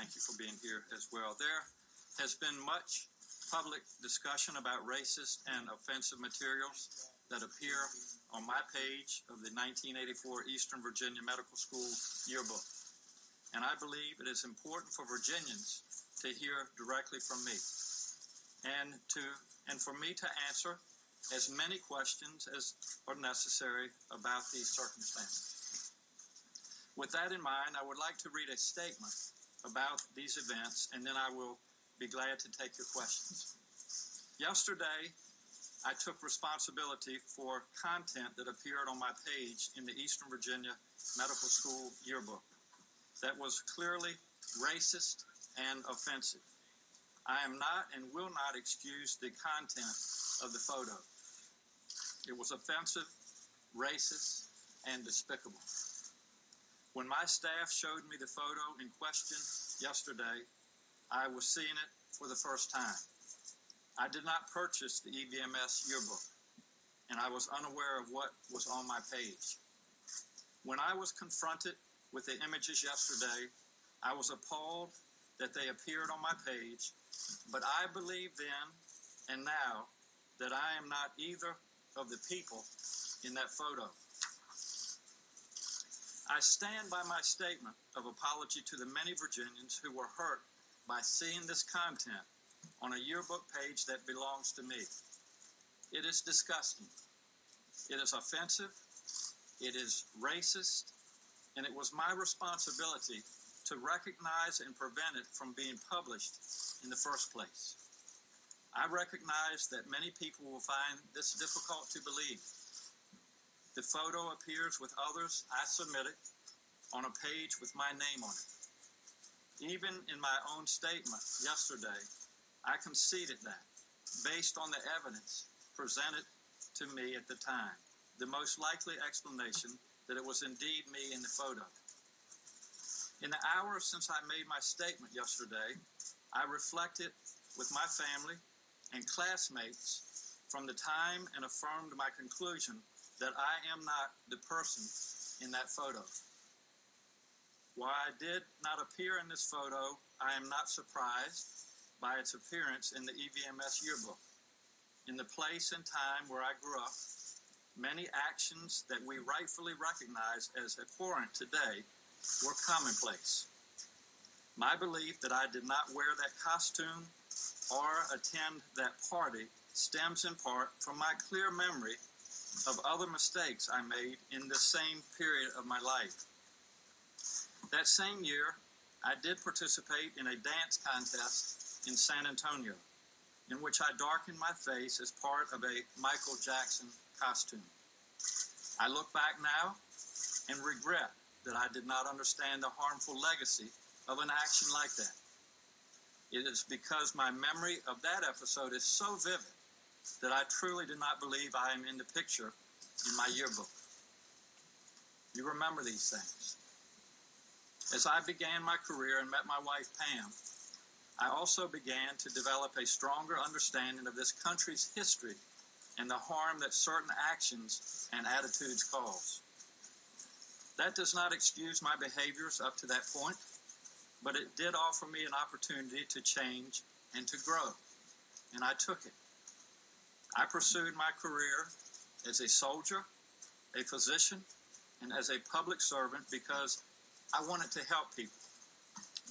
thank you for being here as well. There has been much public discussion about racist and offensive materials that appear on my page of the 1984 Eastern Virginia Medical School yearbook. And I believe it is important for Virginians to hear directly from me and for me to answer as many questions as are necessary about these circumstances. With that in mind, I would like to read a statement about these events, and then I will be glad to take your questions. Yesterday, I took responsibility for content that appeared on my page in the Eastern Virginia Medical School yearbook that was clearly racist and offensive. I am not and will not excuse the content of the photo. It was offensive, racist, and despicable. When my staff showed me the photo in question yesterday, I was seeing it for the first time. I did not purchase the EVMS yearbook, and I was unaware of what was on my page. When I was confronted with the images yesterday, I was appalled that they appeared on my page, but I believe then and now that I am not either of the people in that photo. I stand by my statement of apology to the many Virginians who were hurt by seeing this content on a yearbook page that belongs to me. It is disgusting. It is offensive. It is racist. And it was my responsibility to recognize and prevent it from being published in the first place. I recognize that many people will find this difficult to believe. The photo appears with others I submitted on a page with my name on it. Even in my own statement yesterday, I conceded that, based on the evidence presented to me at the time, the most likely explanation that it was indeed me in the photo. In the hours since I made my statement yesterday, I reflected with my family and classmates from the time and affirmed my conclusion that I am not the person in that photo. While I did not appear in this photo, I am not surprised by its appearance in the EVMS yearbook. In the place and time where I grew up, many actions that we rightfully recognize as abhorrent today were commonplace. My belief that I did not wear that costume or attend that party stems in part from my clear memory of other mistakes I made in the same period of my life. That same year, I did participate in a dance contest in San Antonio, in which I darkened my face as part of a Michael Jackson costume. I look back now and regret that I did not understand the harmful legacy of an action like that. It is because my memory of that episode is so vivid that I truly do not believe I am in the picture in my yearbook. You remember these things. As I began my career and met my wife, Pam, I also began to develop a stronger understanding of this country's history and the harm that certain actions and attitudes cause. That does not excuse my behaviors up to that point, but it did offer me an opportunity to change and to grow, and I took it. I pursued my career as a soldier, a physician, and as a public servant because I wanted to help people.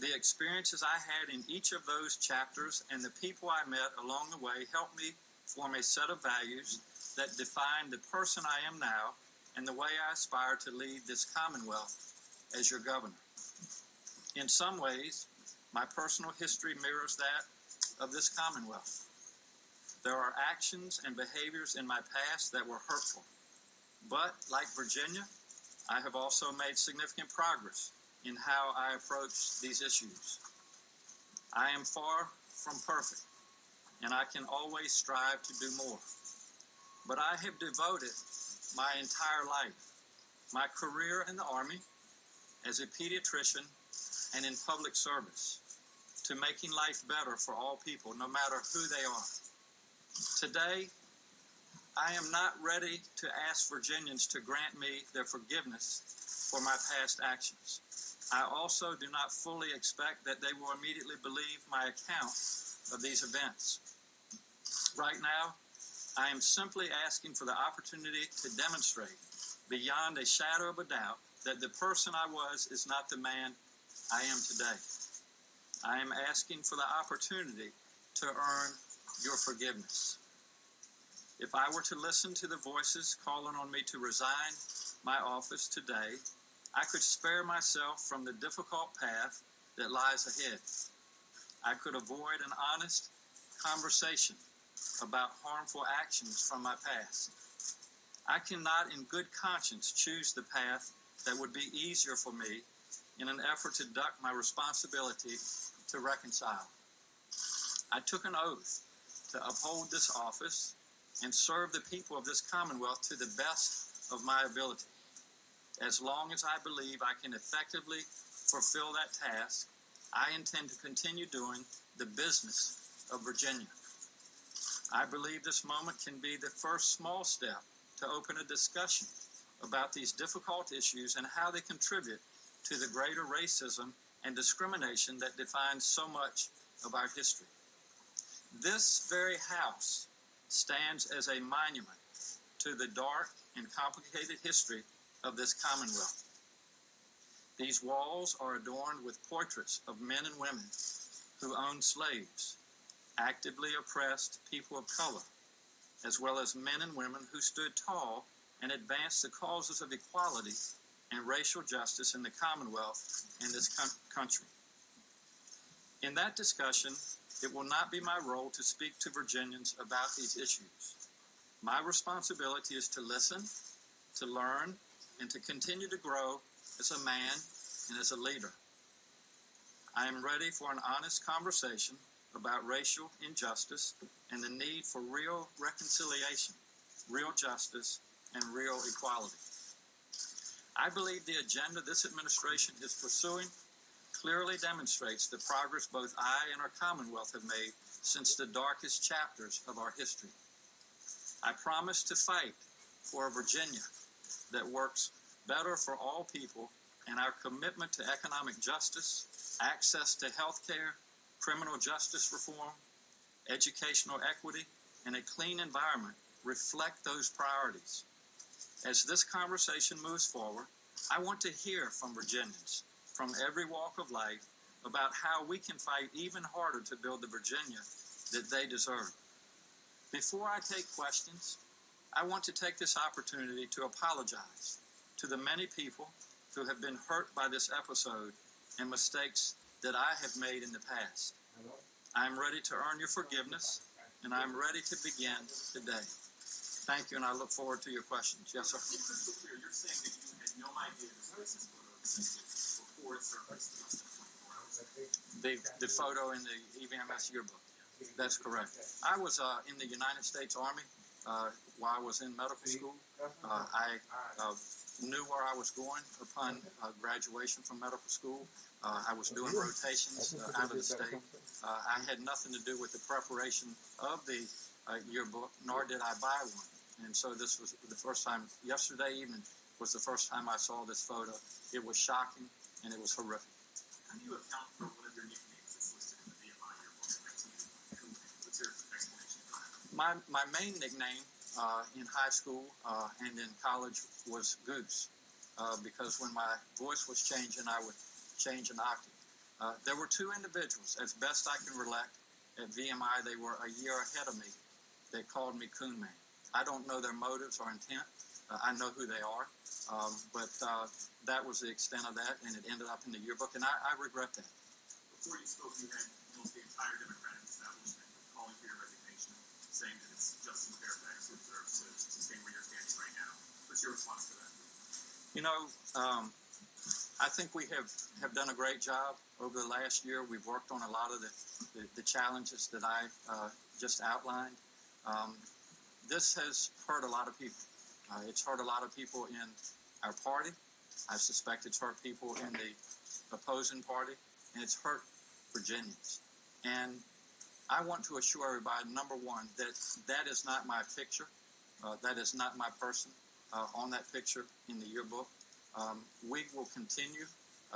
The experiences I had in each of those chapters and the people I met along the way helped me form a set of values that define the person I am now and the way I aspire to lead this Commonwealth as your governor. In some ways, my personal history mirrors that of this Commonwealth. There are actions and behaviors in my past that were hurtful. But, like Virginia, I have also made significant progress in how I approach these issues. I am far from perfect, and I can always strive to do more. But I have devoted my entire life, my career in the Army, as a pediatrician, and in public service, to making life better for all people, no matter who they are. Today, I am not ready to ask Virginians to grant me their forgiveness for my past actions. I also do not fully expect that they will immediately believe my account of these events. Right now, I am simply asking for the opportunity to demonstrate beyond a shadow of a doubt that the person I was is not the man I am today. I am asking for the opportunity to earn your forgiveness. If I were to listen to the voices calling on me to resign my office today, I could spare myself from the difficult path that lies ahead. I could avoid an honest conversation about harmful actions from my past. I cannot in good conscience choose the path that would be easier for me in an effort to duck my responsibility to reconcile. I took an oath to uphold this office and serve the people of this Commonwealth to the best of my ability. As long as I believe I can effectively fulfill that task, I intend to continue doing the business of Virginia. I believe this moment can be the first small step to open a discussion about these difficult issues and how they contribute to the greater racism and discrimination that defines so much of our history. This very house stands as a monument to the dark and complicated history of this Commonwealth. These walls are adorned with portraits of men and women who owned slaves, actively oppressed people of color, as well as men and women who stood tall and advanced the causes of equality and racial justice in the Commonwealth and this country. In that discussion, it will not be my role to speak to Virginians about these issues. My responsibility is to listen, to learn, and to continue to grow as a man and as a leader. I am ready for an honest conversation about racial injustice and the need for real reconciliation, real justice, and real equality. I believe the agenda this administration is pursuing clearly demonstrates the progress both I and our Commonwealth have made since the darkest chapters of our history. I promise to fight for a Virginia that works better for all people, and our commitment to economic justice, access to health care, criminal justice reform, educational equity, and a clean environment reflect those priorities. As this conversation moves forward, I want to hear from Virginians from every walk of life about how we can fight even harder to build the Virginia that they deserve. Before I take questions, I want to take this opportunity to apologize to the many people who have been hurt by this episode and mistakes that I have made in the past. I am ready to earn your forgiveness, and I am ready to begin today. Thank you, and I look forward to your questions. Yes, sir. You're saying that you had no idea this before it surfaced. The photo in the EVMS yearbook. That's correct. I was in the United States Army while I was in medical school. I knew where I was going upon graduation from medical school. I was doing rotations out of the state. I had nothing to do with the preparation of the yearbook, nor did I buy one. And so this was the first time, yesterday evening was the first time I saw this photo. It was shocking, and it was horrific. How do you account for one of your nicknames that's listed in the VMI yearbook? What's your explanation for that? My main nickname in high school and in college was Goose, because when my voice was changing, I would change an octave. There were two individuals, as best I can relate, at VMI. They were a year ahead of me. They called me Coon Man. I don't know their motives or intent. I know who they are, but that was the extent of that, and it ended up in the yearbook, and I regret that. Before you spoke, you had almost the entire Democratic establishment calling for your resignation, saying that it's Justin Fairfax who deserves to stand where you're standing right now. What's your response to that? You know, I think we have done a great job over the last year. We've worked on a lot of the challenges that I just outlined. This has hurt a lot of people. It's hurt a lot of people in our party. I suspect it's hurt people in the opposing party, and it's hurt Virginians. And I want to assure everybody, number one, that is not my picture. That is not my person on that picture in the yearbook. We will continue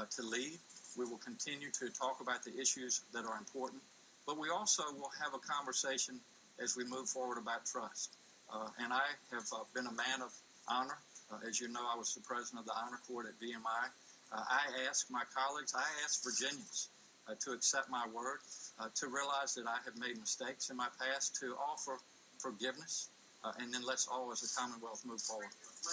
to lead. We will continue to talk about the issues that are important, but we also will have a conversation as we move forward about trust. And I have been a man of honor. As you know, I was the president of the Honor Court at VMI. I ask my colleagues, I ask Virginians to accept my word, to realize that I have made mistakes in my past, to offer forgiveness, and then let's all as a Commonwealth move forward. You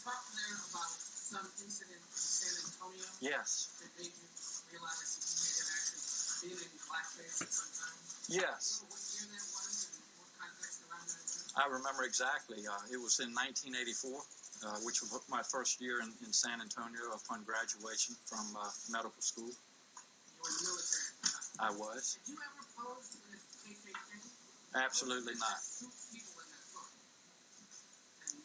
talked there about some incident in San Antonio. Yes. That made you realize that you may have actually been in blackface at some time. Yes. What year that was and what context around that event? I remember exactly. It was in 1984, which was my first year in San Antonio upon graduation from medical school. You were in the military. I was. Did you ever pose with KKK? Absolutely not. Two people in that photo.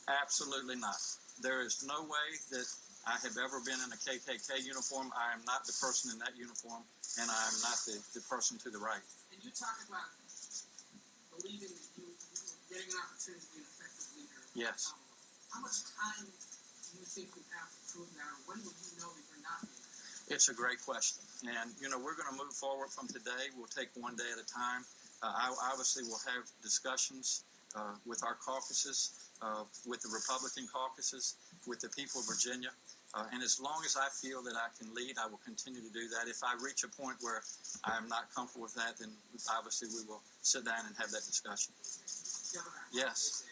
Absolutely not. There is no way that I have ever been in a KKK uniform. I am not the person in that uniform, and I am not the person to the right. And you talk about believing that you getting an opportunity to be an effective leader. Yes. How much time do you think you have to prove that, or when will you know that you're not being effective? It's a great question. And, we're going to move forward from today. We'll take one day at a time. I obviously will have discussions with our caucuses, with the Republican caucuses, with the people of Virginia. And as long as I feel that I can lead, I will continue to do that. If I reach a point where I am not comfortable with that, then obviously we will sit down and have that discussion. Yes.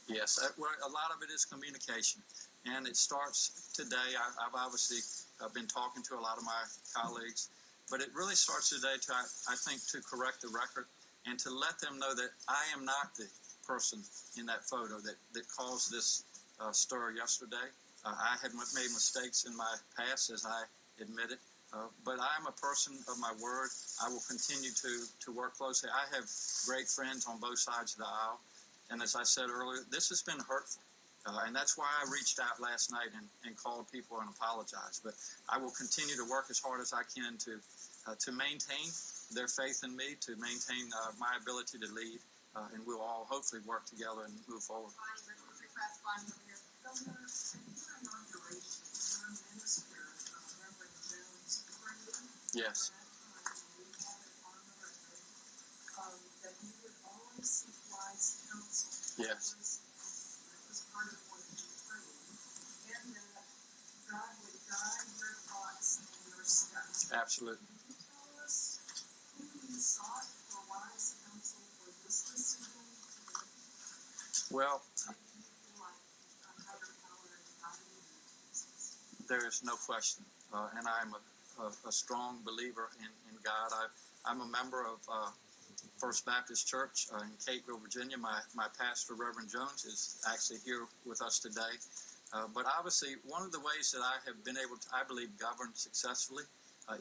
Yes, well, a lot of it is communication, and it starts today. I've obviously been talking to a lot of my colleagues, but it really starts today to, I think, to correct the record and to let them know that I am not the person in that photo that caused this stir yesterday. I had made mistakes in my past, as I admitted, but I'm a person of my word. I will continue to work closely. I have great friends on both sides of the aisle. And as I said earlier, this has been hurtful. And that's why I reached out last night and called people and apologized. But I will continue to work as hard as I can to maintain their faith in me, to maintain my ability to lead. And we'll all hopefully work together and move forward. Yes. Yes. Absolutely. Well, there is no question, and I'm a strong believer in God. I'm a member of First Baptist Church in Cateville, Virginia. My pastor, Reverend Jones, is actually here with us today. But obviously, one of the ways that I have been able to, I believe, govern successfully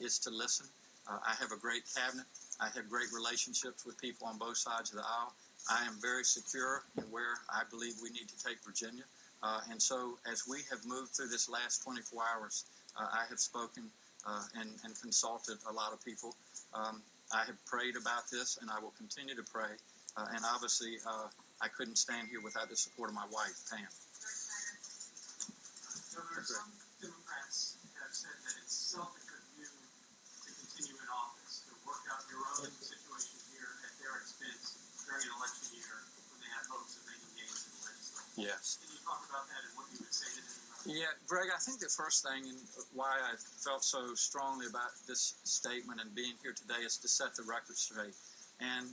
is to listen. I have a great cabinet. I have great relationships with people on both sides of the aisle. I am very secure in where I believe we need to take Virginia. And so as we have moved through this last 24 hours, I have spoken and consulted a lot of people. I have prayed about this, and I will continue to pray. And obviously, I couldn't stand here without the support of my wife, Pam. Governor, some Democrats have said that it's selfish of you to continue in office, to work out your own situation here at their expense during an election year when they have hopes of making gains in the legislature. Yes. Can you talk about that and what you would say to them? Yeah, Greg, I think the first thing and why I felt so strongly about this statement and being here today is to set the record straight. And,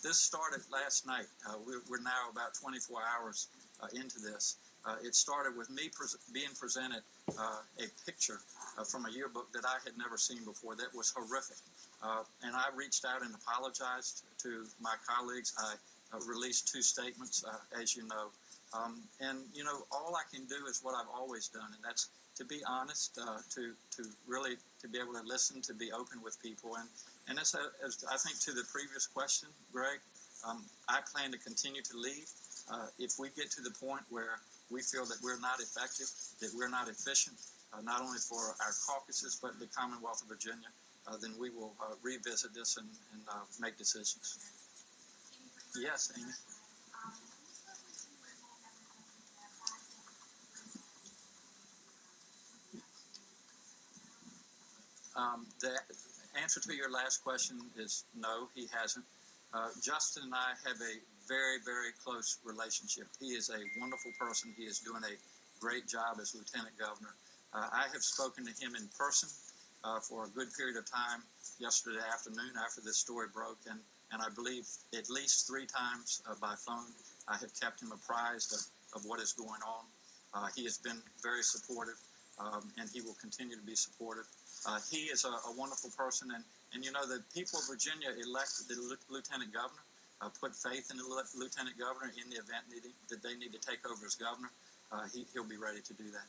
this started last night. We're now about 24 hours into this. It started with me being presented a picture from a yearbook that I had never seen before that was horrific. And I reached out and apologized to my colleagues. I released 2 statements, as you know. And, all I can do is what I've always done, and that's to be honest, to really to be able to listen, to be open with people. And as I think to the previous question, Greg, I plan to continue to lead. If we get to the point where we feel that we're not effective, that we're not efficient, not only for our caucuses, but the Commonwealth of Virginia, then we will revisit this and make decisions. Yes, Amy. The answer to your last question is no, he hasn't. Justin and I have a very, very close relationship. He is a wonderful person. He is doing a great job as Lieutenant Governor. I have spoken to him in person for a good period of time yesterday afternoon after this story broke, and I believe at least 3 times by phone. I have kept him apprised of what is going on. He has been very supportive, and he will continue to be supportive. He is a wonderful person, and you know, the people of Virginia elected the Lieutenant Governor, put faith in the Lieutenant Governor in the event that they need to take over as governor. He'll be ready to do that.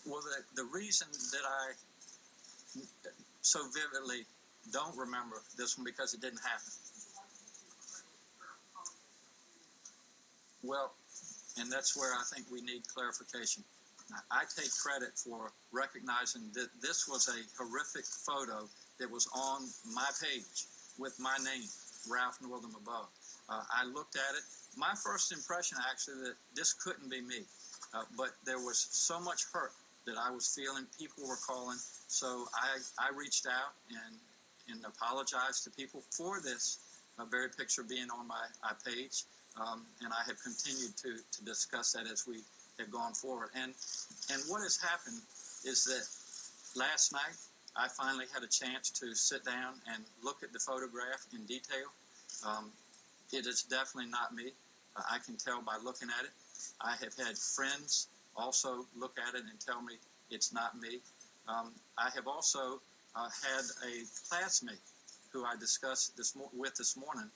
Well, the reason that I so vividly don't remember this one because it didn't happen. Well, and that's where I think we need clarification. I take credit for recognizing that this was a horrific photo that was on my page with my name, Ralph Northam, above. I looked at it. My first impression, actually, that this couldn't be me. But there was so much hurt that I was feeling. People were calling. So I reached out and apologized to people for this very picture being on my page. And I have continued to discuss that as we have gone forward. And what has happened is that last night I finally had a chance to sit down and look at the photograph in detail. It is definitely not me. I can tell by looking at it. I have had friends also look at it and tell me it's not me. I have also had a classmate who I discussed this morning.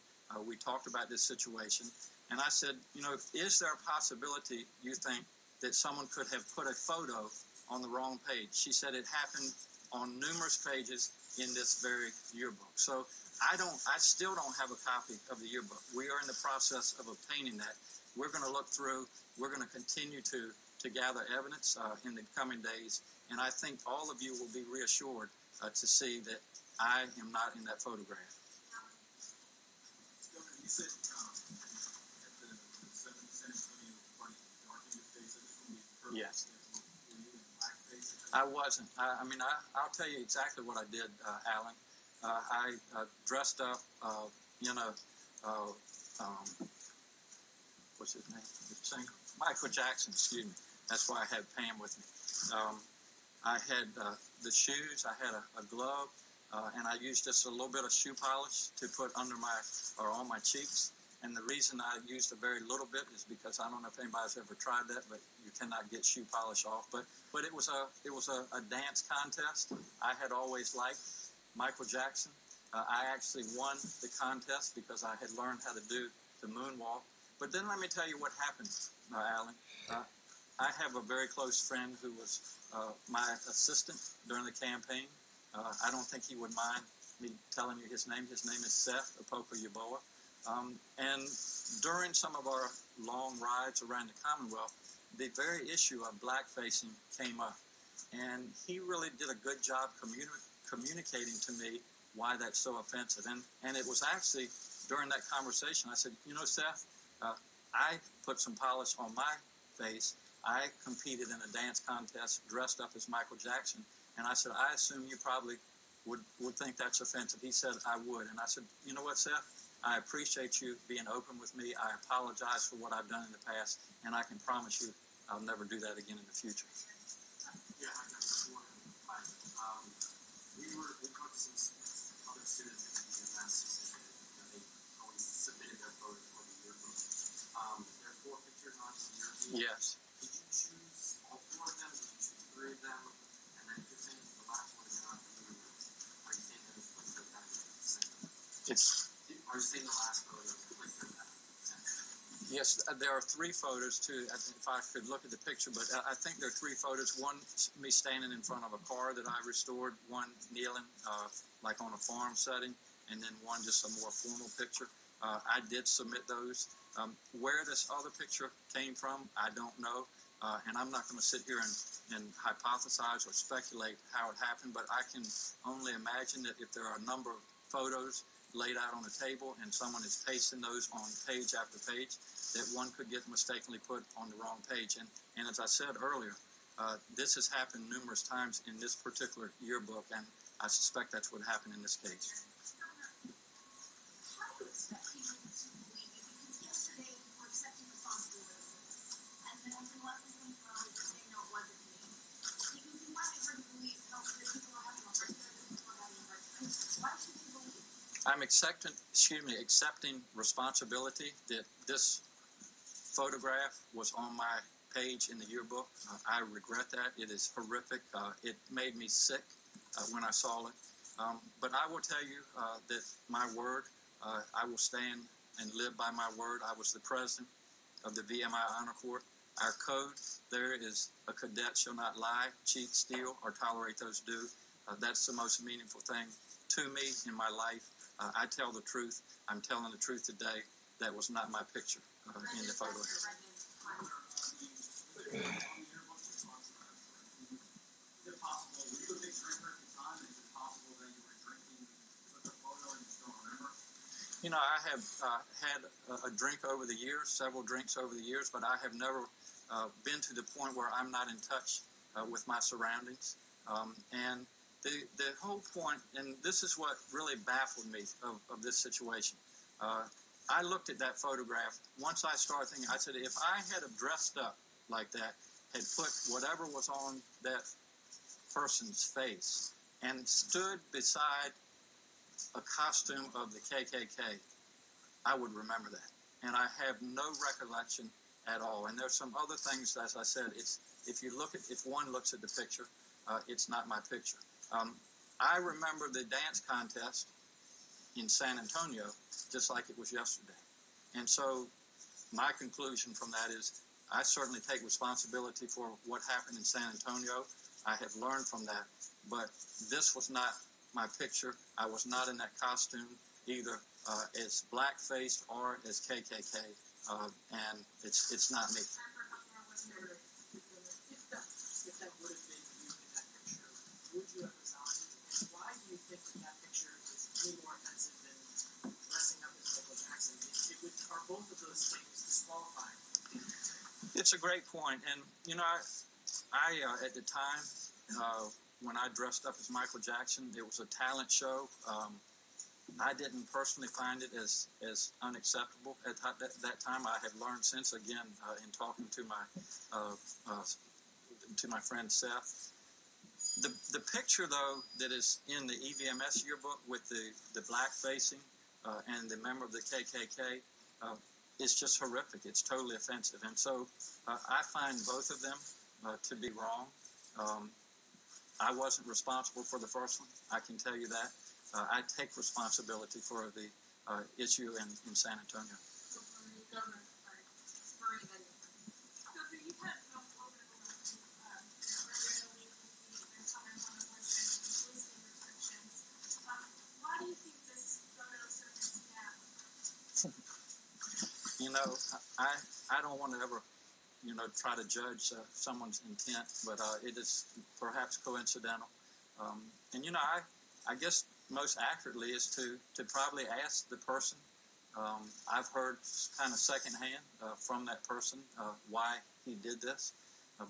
We talked about this situation, and I said, you know, is there a possibility, you think, that someone could have put a photo on the wrong page? She said it happened on numerous pages in this very yearbook. So I still don't have a copy of the yearbook. We are in the process of obtaining that. We're going to look through. We're going to continue to gather evidence in the coming days, and I think all of you will be reassured to see that I am not in that photograph. You said at the San Antonio party, dark in your face, this will be perfect. Yes. Were you in blackface? I wasn't. I'll tell you exactly what I did, Alan. I dressed up in a, what's his name? The singer? Michael Jackson, excuse me. That's why I had Pam with me. I had the shoes, I had a glove, and I used just a little bit of shoe polish to put under on my cheeks. And the reason I used a very little bit is because I don't know if anybody's ever tried that, but you cannot get shoe polish off. But it was a dance contest. I had always liked Michael Jackson. I actually won the contest because I had learned how to do the moonwalk. But then let me tell you what happened, Alan. I have a very close friend who was my assistant during the campaign. I don't think he would mind me telling you his name. His name is Seth Opoku-Yaboa. And during some of our long rides around the Commonwealth, the very issue of blackfacing came up. And he really did a good job communicating to me why that's so offensive. And it was actually during that conversation, I said, you know, Seth, I put some polish on my face. I competed in a dance contest dressed up as Michael Jackson. And I said, I assume you probably would think that's offensive. He said, I would. And I said, you know what, Seth? I appreciate you being open with me. I apologize for what I've done in the past. And I can promise you I'll never do that again in the future. Yeah, I got this one. We talked to some other students in Massachusetts, and they always submitted their photos for the yearbook. There are 4 pictures on the yearbook. Yes. Did you choose all 4 of them? Did you choose 3 of them? And then if you're saying the last one is not for you, are you saying that it's listed back in the center? Are you saying the last photo is listed back in the center? Yes, there are 3 photos too. If I could look at the picture, but I think there are 3 photos. One, me standing in front of a car that I restored. One, kneeling, like on a farm setting, and then one just a more formal picture. I did submit those. Where this other picture came from, I don't know. And I'm not going to sit here and hypothesize or speculate how it happened, but I can only imagine that if there are a number of photos laid out on the table and someone is pasting those on page after page, that one could get mistakenly put on the wrong page. And as I said earlier, this has happened numerous times in this particular yearbook, and I suspect that's what happened in this case. How do you expect people to believe you? Because yesterday you were accepting responsibility, and then when lessons came from it, they know it wasn't me. You might have heard believe that people are having a hard time, that people are having a hard time. Why should you believe? I'm accepting responsibility that this photograph was on my page in the yearbook. I regret that. It is horrific. It made me sick when I saw it. But I will tell you that my word, I will stand and live by my word. I was the president of the VMI Honor Court. Our code there is a cadet shall not lie, cheat, steal, or tolerate those due. That's the most meaningful thing to me in my life. I tell the truth. I'm telling the truth today. That was not my picture in the photo. Is it possible, were you a big drinker at the time? Is it possible that you were drinking with the photo and you just don't remember? You know, I have had a drink over the years, several drinks over the years, but I have never been to the point where I'm not in touch with my surroundings. And the whole point, and this is what really baffled me of this situation. I looked at that photograph. Once I started thinking, I said, if I had have dressed up like that, had put whatever was on that person's face and stood beside a costume of the KKK, I would remember that. And I have no recollection at all. And there's some other things, as I said, if one looks at the picture, it's not my picture. I remember the dance contest in San Antonio just like it was yesterday. And so my conclusion from that is I certainly take responsibility for what happened in San Antonio. I have learned from that. But this was not my picture. I was not in that costume either as black-faced or as KKK. And it's not me. If that would have been you in that picture, would you have resigned? And why do you think that picture is any more offensive than dressing up as Michael Jackson? Are both of those things disqualifying? It's a great point. And, you know, I at the time, when I dressed up as Michael Jackson, it was a talent show. I didn't personally find it as unacceptable at that time. I have learned since, again, in talking to my friend Seth. The picture, though, that is in the EVMS yearbook with the black facing and the member of the KKK is just horrific. It's totally offensive. And so I find both of them to be wrong. I wasn't responsible for the first one. I can tell you that. I take responsibility for the issue in San Antonio. So for the governor, Governor, you've had a little bit of a earlier in the week with the comment on the listening restrictions. Why do you think this governor service happened? You know, I don't want to ever, try to judge someone's intent, but it is perhaps coincidental. And, I guess most accurately is to probably ask the person. I've heard kind of secondhand from that person why he did this,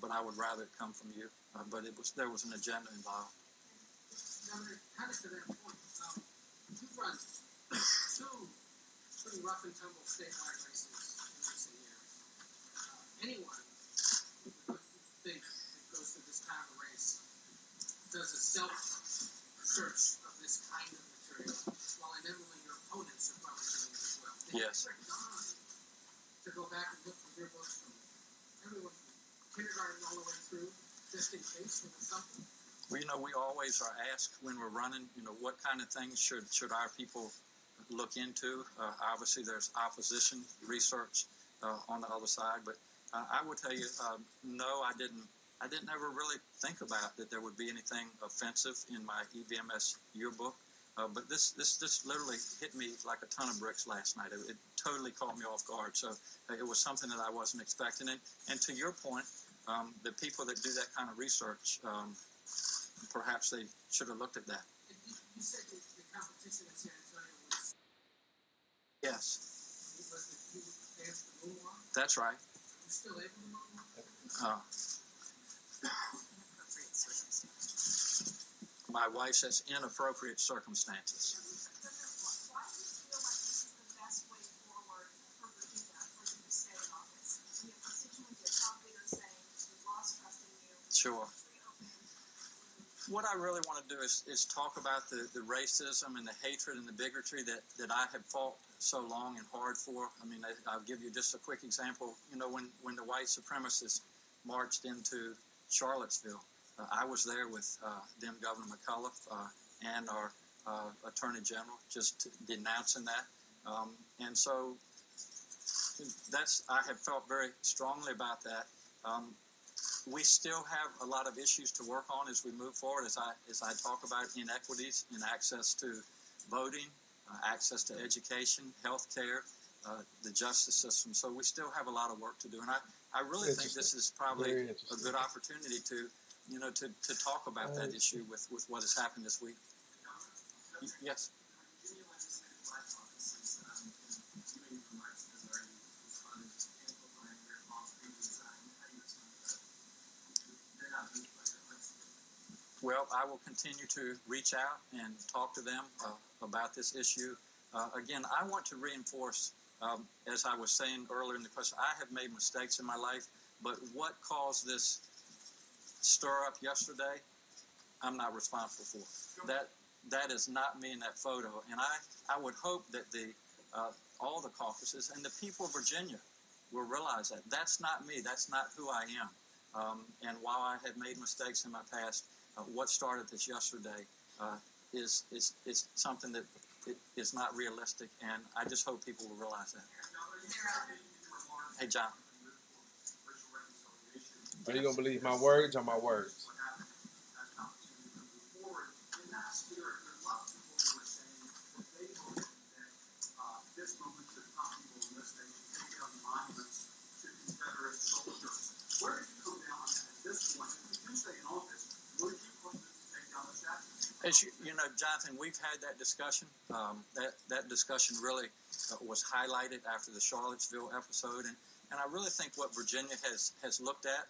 but I would rather it come from you. But there was an agenda involved. Governor, kind of to that point, you've run two pretty rough and tumble statewide races in recent years. Anyone who think that goes through this kind of a race does a self-search of this kind of material, while inevitably your opponents are probably doing it as well. Yes. To go back and look from your books from everyone from kindergarten all the way through, just in case there was something. Well, we always are asked when we're running, what kind of things should our people look into. Obviously, there's opposition research on the other side, but I will tell you, no, I didn't ever really think about that there would be anything offensive in my EVMS yearbook. But this literally hit me like a ton of bricks last night. It totally caught me off guard. So it was something that I wasn't expecting. And to your point, the people that do that kind of research, perhaps they should have looked at that. You said that the competition in San Antonio was... Yes. You danced the moonwalk? That's right. You still able to moonwalk? My wife says inappropriate circumstances. Why do you feel like this is the best way forward for Virginia for you to stay in office? We have constituents and top leaders saying we've lost trust in you. Sure. What I really want to do is talk about the racism and the hatred and the bigotry that I have fought so long and hard for. I mean, I'll give you just a quick example. You know, when the white supremacists marched into Charlottesville, I was there with then Governor McAuliffe and our Attorney General, just denouncing that. And so I have felt very strongly about that. We still have a lot of issues to work on as we move forward, as I talk about inequities in access to voting, access to education, health care, the justice system. So we still have a lot of work to do. And I really think this is probably a good opportunity to talk about that issue with what has happened this week. Yes. Well, I will continue to reach out and talk to them about this issue. Again, I want to reinforce, as I was saying earlier in the question, I have made mistakes in my life, but what caused this stir up yesterday, I'm not responsible for. That is not me in that photo. And I would hope that all the caucuses and the people of Virginia will realize that. That's not me. That's not who I am. And while I have made mistakes in my past, what started this yesterday is something that is not realistic, and I just hope people will realize that. Hey, John. Are you going to believe my words or my words? As you know, Jonathan, we've had that discussion. That discussion really was highlighted after the Charlottesville episode, and I really think what Virginia has looked at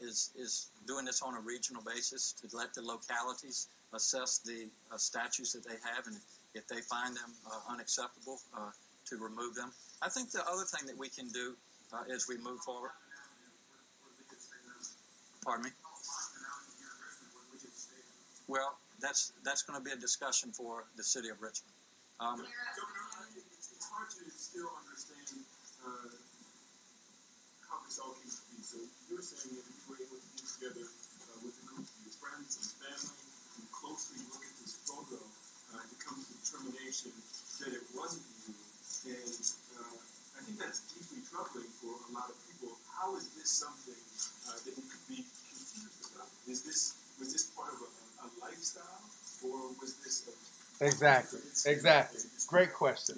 is doing this on a regional basis to let the localities assess the statutes that they have, and if they find them unacceptable, to remove them. I think the other thing that we can do as we move forward. Pardon me? Well, that's going to be a discussion for the city of Richmond. It's hard to still understand how this all came to be. So you're saying that you were able to get together with a group of your friends and family and closely look at this photo to come to the determination that it wasn't you. And I think that's deeply troubling for a lot of people. How is this something that we could be confused about? Was this part of a lifestyle, or was this Exactly. Great question.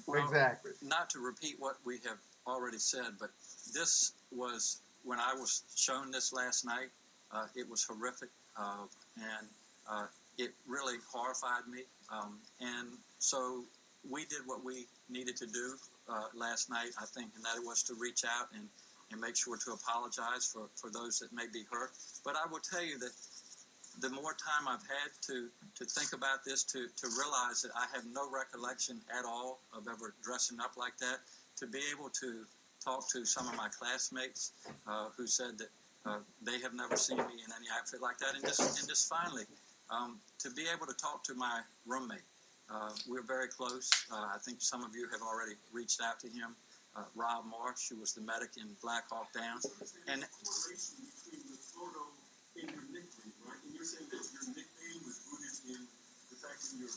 Well, exactly. Not to repeat what we have already said, but this was, when I was shown this last night, it was horrific, and it really horrified me. And so we did what we needed to do last night, I think, and that was to reach out and make sure to apologize for those that may be hurt. But I will tell you that the more time I've had to think about this, to realize that I have no recollection at all of ever dressing up like that, to be able to talk to some of my classmates who said that they have never seen me in any outfit like that, and just finally to be able to talk to my roommate. We're very close. I think some of you have already reached out to him. Rob Marsh, who was the medic in Black Hawk Down. And correlation between the photo and your nickname, right? And you're saying that your nickname was rooted in the fact that your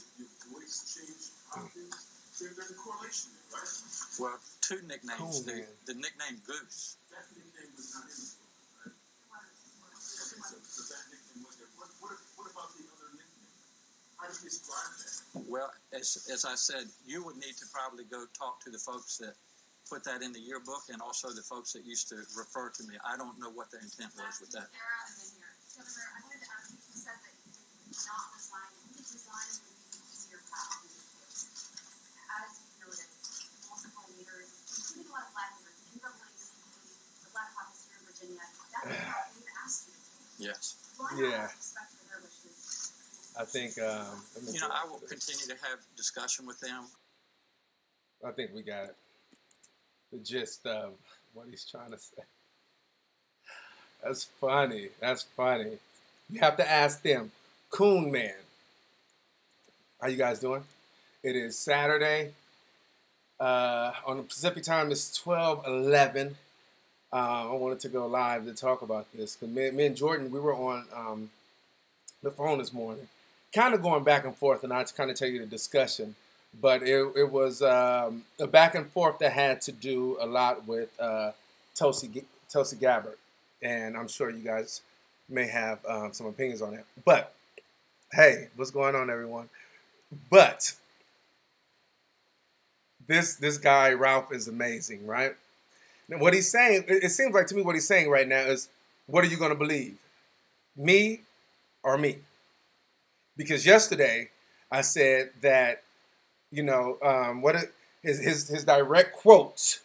voice changed often. So there's a correlation there, right? Well, two nicknames. The nickname Goose. That nickname was not in the photo, right? Okay, so that nickname was there. What about the other nickname? How do you describe Well, as I said, you would need to probably go talk to the folks that put that in the yearbook and also the folks that used to refer to me. I don't know what their intent was with that. Sarah, and then here. Senator, I wanted to ask you, you said that you did not resign. You did resign and leave the easier path in this case. As you noted, multiple leaders, including a lot of black leaders, in the race, including the Black Caucus here in Virginia, that's what they've asked you to do. Yes. Why Yeah. not respect for their wishes? I think, I will continue to have discussion with them. I think we got the gist of what he's trying to say. That's funny. That's funny. You have to ask them. Coon Man. How you guys doing? It is Saturday. On the Pacific time, it's 12:11. I wanted to go live to talk about this. Because me and Jordan, we were on the phone this morning, kind of going back and forth, and I'll kind of tell you the discussion. But it was a back and forth that had to do a lot with Tulsi Gabbard. And I'm sure you guys may have some opinions on that. But, hey, what's going on, everyone? But this guy, Ralph, is amazing, right? Now, what he's saying, it seems like to me what he's saying right now is, what are you going to believe? Me or me? Because yesterday I said that, his direct quote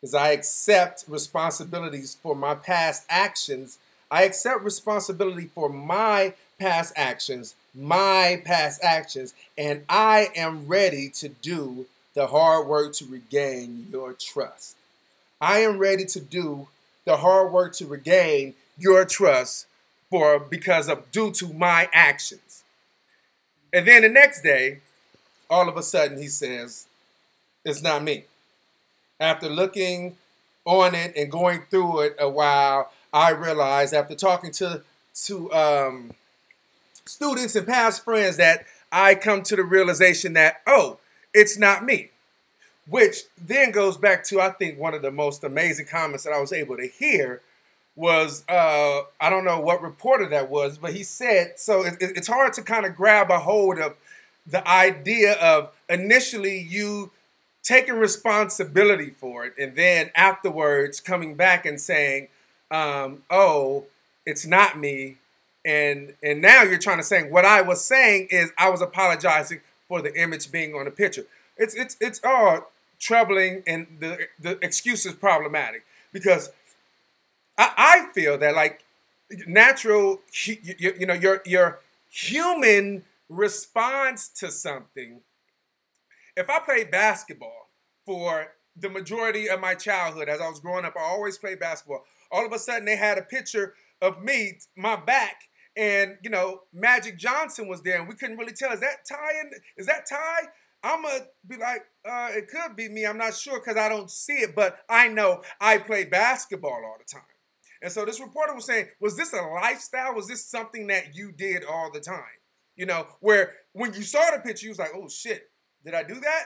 is, I accept responsibilities for my past actions. I accept responsibility for my past actions, and I am ready to do the hard work to regain your trust. I am ready to do the hard work to regain your trust due to my actions. And then the next day, all of a sudden he says, it's not me. After looking on it and going through it a while, I realized after talking to students and past friends that I come to the realization that, it's not me. Which then goes back to, I think, one of the most amazing comments that I was able to hear was, I don't know what reporter that was, but he said, so it's hard to kind of grab a hold of the idea of initially you taking responsibility for it and then afterwards coming back and saying, it's not me. And now you're trying to say what I was saying is I was apologizing for the image being on the picture. It's all troubling, and the excuse is problematic because I feel that like natural, your human response to something. If I played basketball for the majority of my childhood, as I was growing up, I always played basketball. All of a sudden, they had a picture of me, my back, and Magic Johnson was there, and we couldn't really tell. Is that Ty? Is that Ty? I'm gonna be like, it could be me. I'm not sure because I don't see it, but I know I play basketball all the time. And so this reporter was saying, was this a lifestyle? Was this something that you did all the time? Where when you saw the picture, you was like, oh shit, did I do that?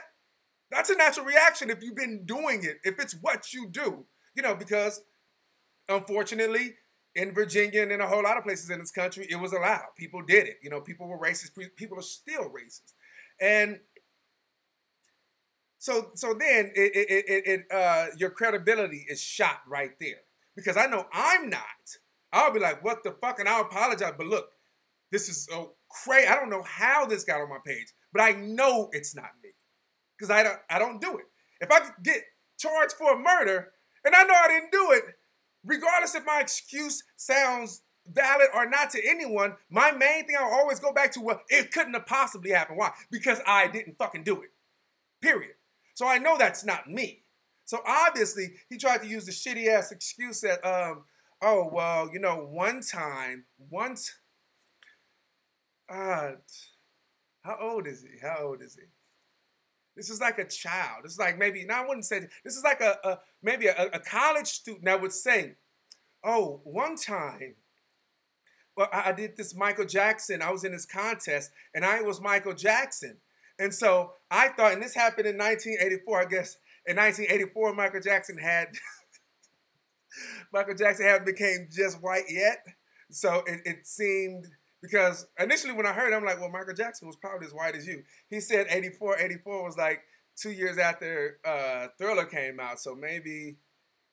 That's a natural reaction if you've been doing it, if it's what you do, because unfortunately in Virginia and in a whole lot of places in this country, it was allowed. People did it. People were racist. People are still racist. And so then your credibility is shot right there. Because I know I'm not. I'll be like, what the fuck? And I'll apologize. But look, this is so crazy. I don't know how this got on my page, but I know it's not me. Because I don't do it. If I get charged for a murder, and I know I didn't do it, regardless if my excuse sounds valid or not to anyone, my main thing I'll always go back to, well, it couldn't have possibly happened. Why? Because I didn't fucking do it. Period. So I know that's not me. So obviously, he tried to use the shitty-ass excuse that, one time, how old is he? This is like a child. This is like maybe, I wouldn't say, this is like maybe a college student that would say, one time, well, I did this Michael Jackson. I was in this contest, and I was Michael Jackson. And so I thought, and this happened in 1984, I guess. In 1984, Michael Jackson hadn't became just white yet. So it seemed Because initially when I heard it, I'm like, well, Michael Jackson was probably as white as you. He said 84. 84 was like 2 years after Thriller came out. So maybe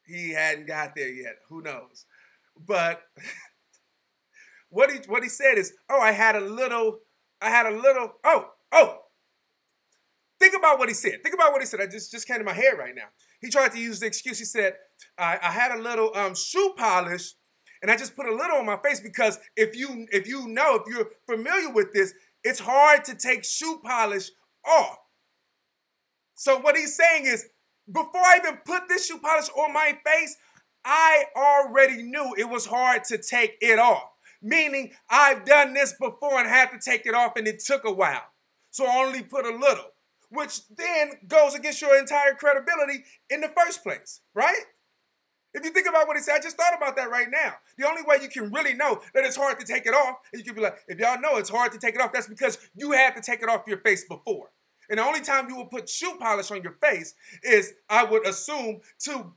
he hadn't got there yet. Who knows? But what he said is, oh, I had a little, think about what he said. Think about what he said. I just came to my head right now. He tried to use the excuse. He said, I had a little shoe polish, and I just put a little on my face because if you're familiar with this, it's hard to take shoe polish off. So what he's saying is, before I even put this shoe polish on my face, I already knew it was hard to take it off. Meaning, I've done this before and had to take it off, and it took a while. So I only put a little, which then goes against your entire credibility in the first place, right? If you think about what he said, I just thought about that right now. The only way you can really know that it's hard to take it off, and you can be like, if y'all know it's hard to take it off, that's because you had to take it off your face before. And the only time you will put shoe polish on your face is, I would assume, to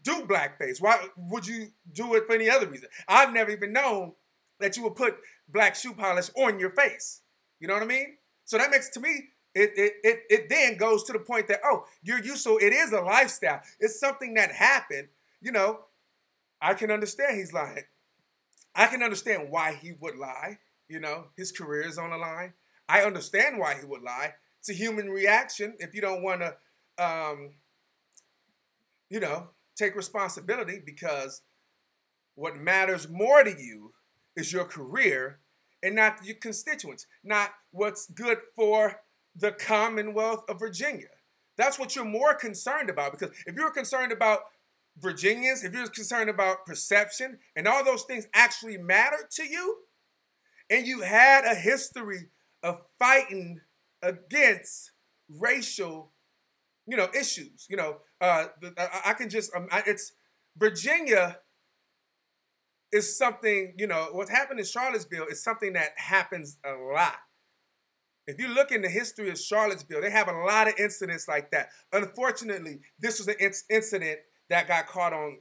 do blackface. Why would you do it for any other reason? I've never even known that you would put black shoe polish on your face. You know what I mean? So that makes, to me, it then goes to the point that, oh, you're used to, it is a lifestyle. It's something that happened. You know, I can understand he's lying. I can understand why he would lie. You know, his career is on the line. I understand why he would lie. It's a human reaction. If you don't want to, you know, take responsibility, because what matters more to you is your career and not your constituents, not what's good for the Commonwealth of Virginia. That's what you're more concerned about, because if you're concerned about Virginians, if you're concerned about perception and all those things actually matter to you, and you had a history of fighting against racial, you know, issues, you know, I can just, it's Virginia is something, you know, what happened in Charlottesville is something that happens a lot. If you look in the history of Charlottesville, they have a lot of incidents like that. Unfortunately, this was an incident that got caught on,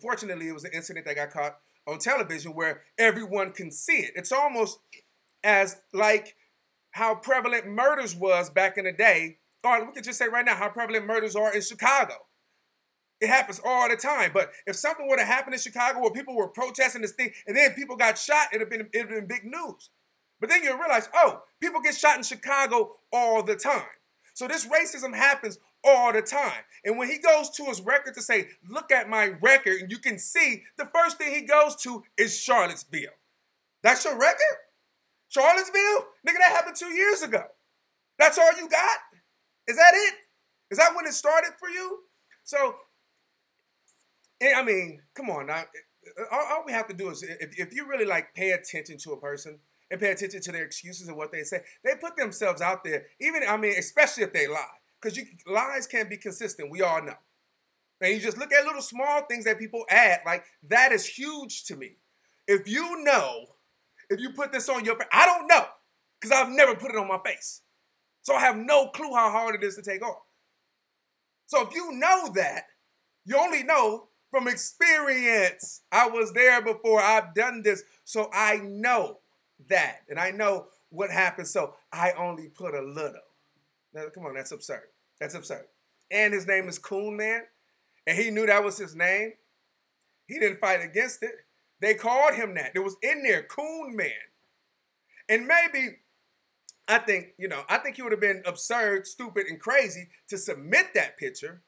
fortunately, it was an incident that got caught on television where everyone can see it. It's almost as like how prevalent murders was back in the day, or we could just say right now how prevalent murders are in Chicago. It happens all the time. But if something were to happen in Chicago where people were protesting this thing and then people got shot, it'd have been big news. But then you realize, oh, people get shot in Chicago all the time. So this racism happens all the time. And when he goes to his record to say, look at my record, and you can see the first thing he goes to is Charlottesville. That's your record? Charlottesville? Nigga, that happened 2 years ago. That's all you got? Is that it? Is that when it started for you? So, I mean, come on now. All we have to do is, if you really like pay attention to a person and pay attention to their excuses and what they say, they put themselves out there, even, especially if they lie. Because lies can't be consistent, we all know. And you just look at little small things that people add, like that is huge to me. If you know, if you put this on your face, I don't know, because I've never put it on my face. So I have no clue how hard it is to take off. So if you know that, you only know from experience. I was there before, I've done this, so I know that. And I know what happens, so I only put a little. Now, come on, that's absurd. That's absurd. And his name is Coon Man, and he knew that was his name. He didn't fight against it. They called him that. It was in there, Coon Man. And maybe, I think he would have been absurd, stupid, and crazy to submit that picture.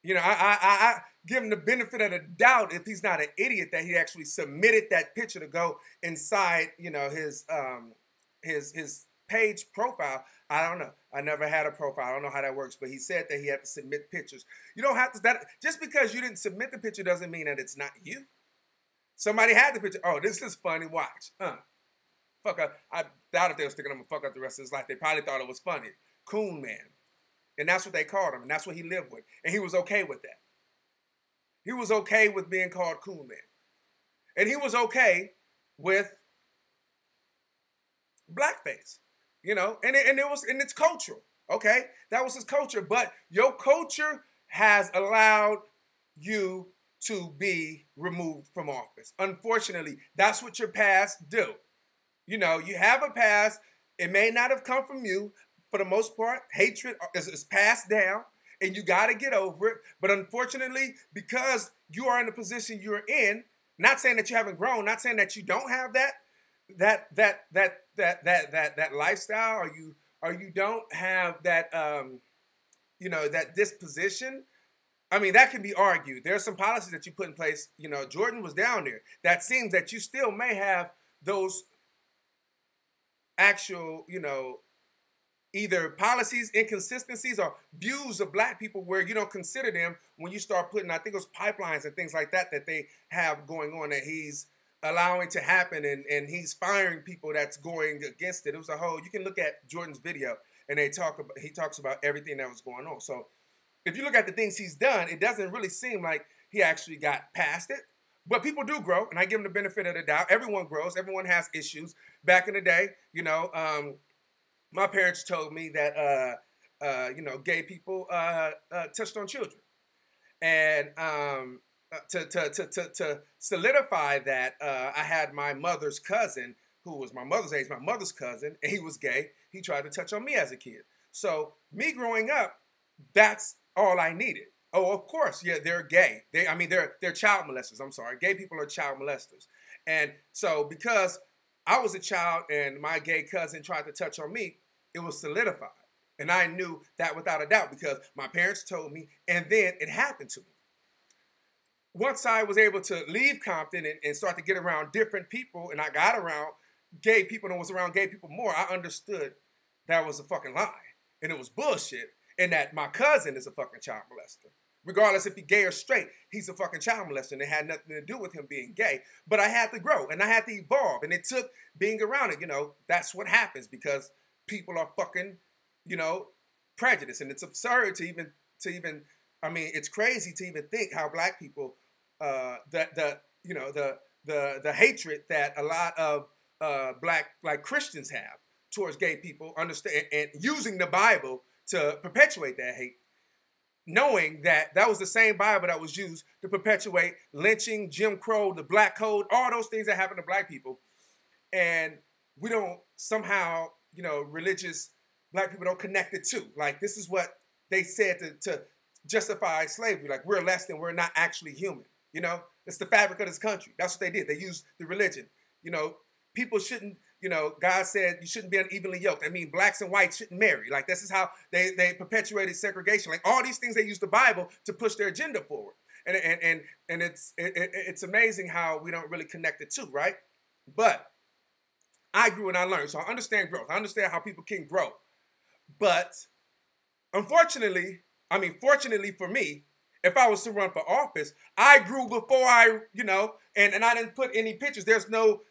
You know, I give him the benefit of the doubt if he's not an idiot that he actually submitted that picture to go inside, you know, his page profile. I don't know. I never had a profile. I don't know how that works, but he said that he had to submit pictures. You don't have to, just because you didn't submit the picture doesn't mean that it's not you. Somebody had the picture. Oh, this is funny. Watch. Fuck up. I doubt if they were thinking I'm gonna fuck up the rest of his life. They probably thought it was funny. Coon Man. And that's what they called him, and that's what he lived with. And he was okay with that. He was okay with being called Coon Man. And he was okay with blackface. You know, and it's cultural, okay? That was his culture, but your culture has allowed you to be removed from office. Unfortunately, that's what your past do. You know, you have a past. It may not have come from you. For the most part, hatred is passed down, and you got to get over it. But unfortunately, because you are in the position you're in, not saying that you haven't grown, not saying that you don't have that lifestyle, or you don't have that you know, that disposition. I mean, that can be argued. There are some policies that you put in place. You know, Jordan was down there. That seems that you still may have those actual, you know, either policies, inconsistencies, or views of black people where you don't consider them when you start putting, I think it was pipelines and things like that they have going on that he's allowing to happen, and he's firing people that's going against it. It was a whole, you can look at Jordan's video and he talks about everything that was going on. So if you look at the things he's done, it doesn't really seem like he actually got past it. But people do grow, and I give him the benefit of the doubt. Everyone grows. Everyone has issues. Back in the day, you know, my parents told me that, you know, gay people touched on children. And to solidify that, I had my mother's cousin, who was my mother's age, my mother's cousin, and he was gay. He tried to touch on me as a kid. So me growing up, that's all I needed. Oh, of course, yeah, they're gay. They're child molesters. I'm sorry. Gay people are child molesters. And so because I was a child and my gay cousin tried to touch on me, it was solidified. And I knew that without a doubt because my parents told me, and then it happened to me. Once I was able to leave Compton and start to get around different people, and I got around gay people and was around gay people more, I understood that was a fucking lie. And it was bullshit. And that my cousin is a fucking child molester. Regardless if he's gay or straight, he's a fucking child molester. And it had nothing to do with him being gay. But I had to grow and I had to evolve. And it took being around it. You know, that's what happens because people are fucking, you know, prejudiced. And it's absurd to even, I mean, it's crazy to even think how black people, the hatred that a lot of black, like Christians have towards gay people, understand, and using the Bible to perpetuate that hate, knowing that that was the same Bible that was used to perpetuate lynching, Jim Crow, the Black Code, all those things that happen to black people. And we don't somehow, you know, religious black people don't connect it to. Like, this is what they said to justify slavery. Like, we're less than, we're not actually human. You know, it's the fabric of this country. That's what they did. They used the religion. You know, people shouldn't, you know, God said you shouldn't be unevenly yoked. I mean, blacks and whites shouldn't marry. Like, this is how they perpetuated segregation. Like, all these things, they use the Bible to push their agenda forward. And it's amazing how we don't really connect the two, right? But I grew and I learned. So I understand growth. I understand how people can grow. But unfortunately, I mean, fortunately for me, if I was to run for office, I grew before I, you know, and I didn't put any pictures. There's no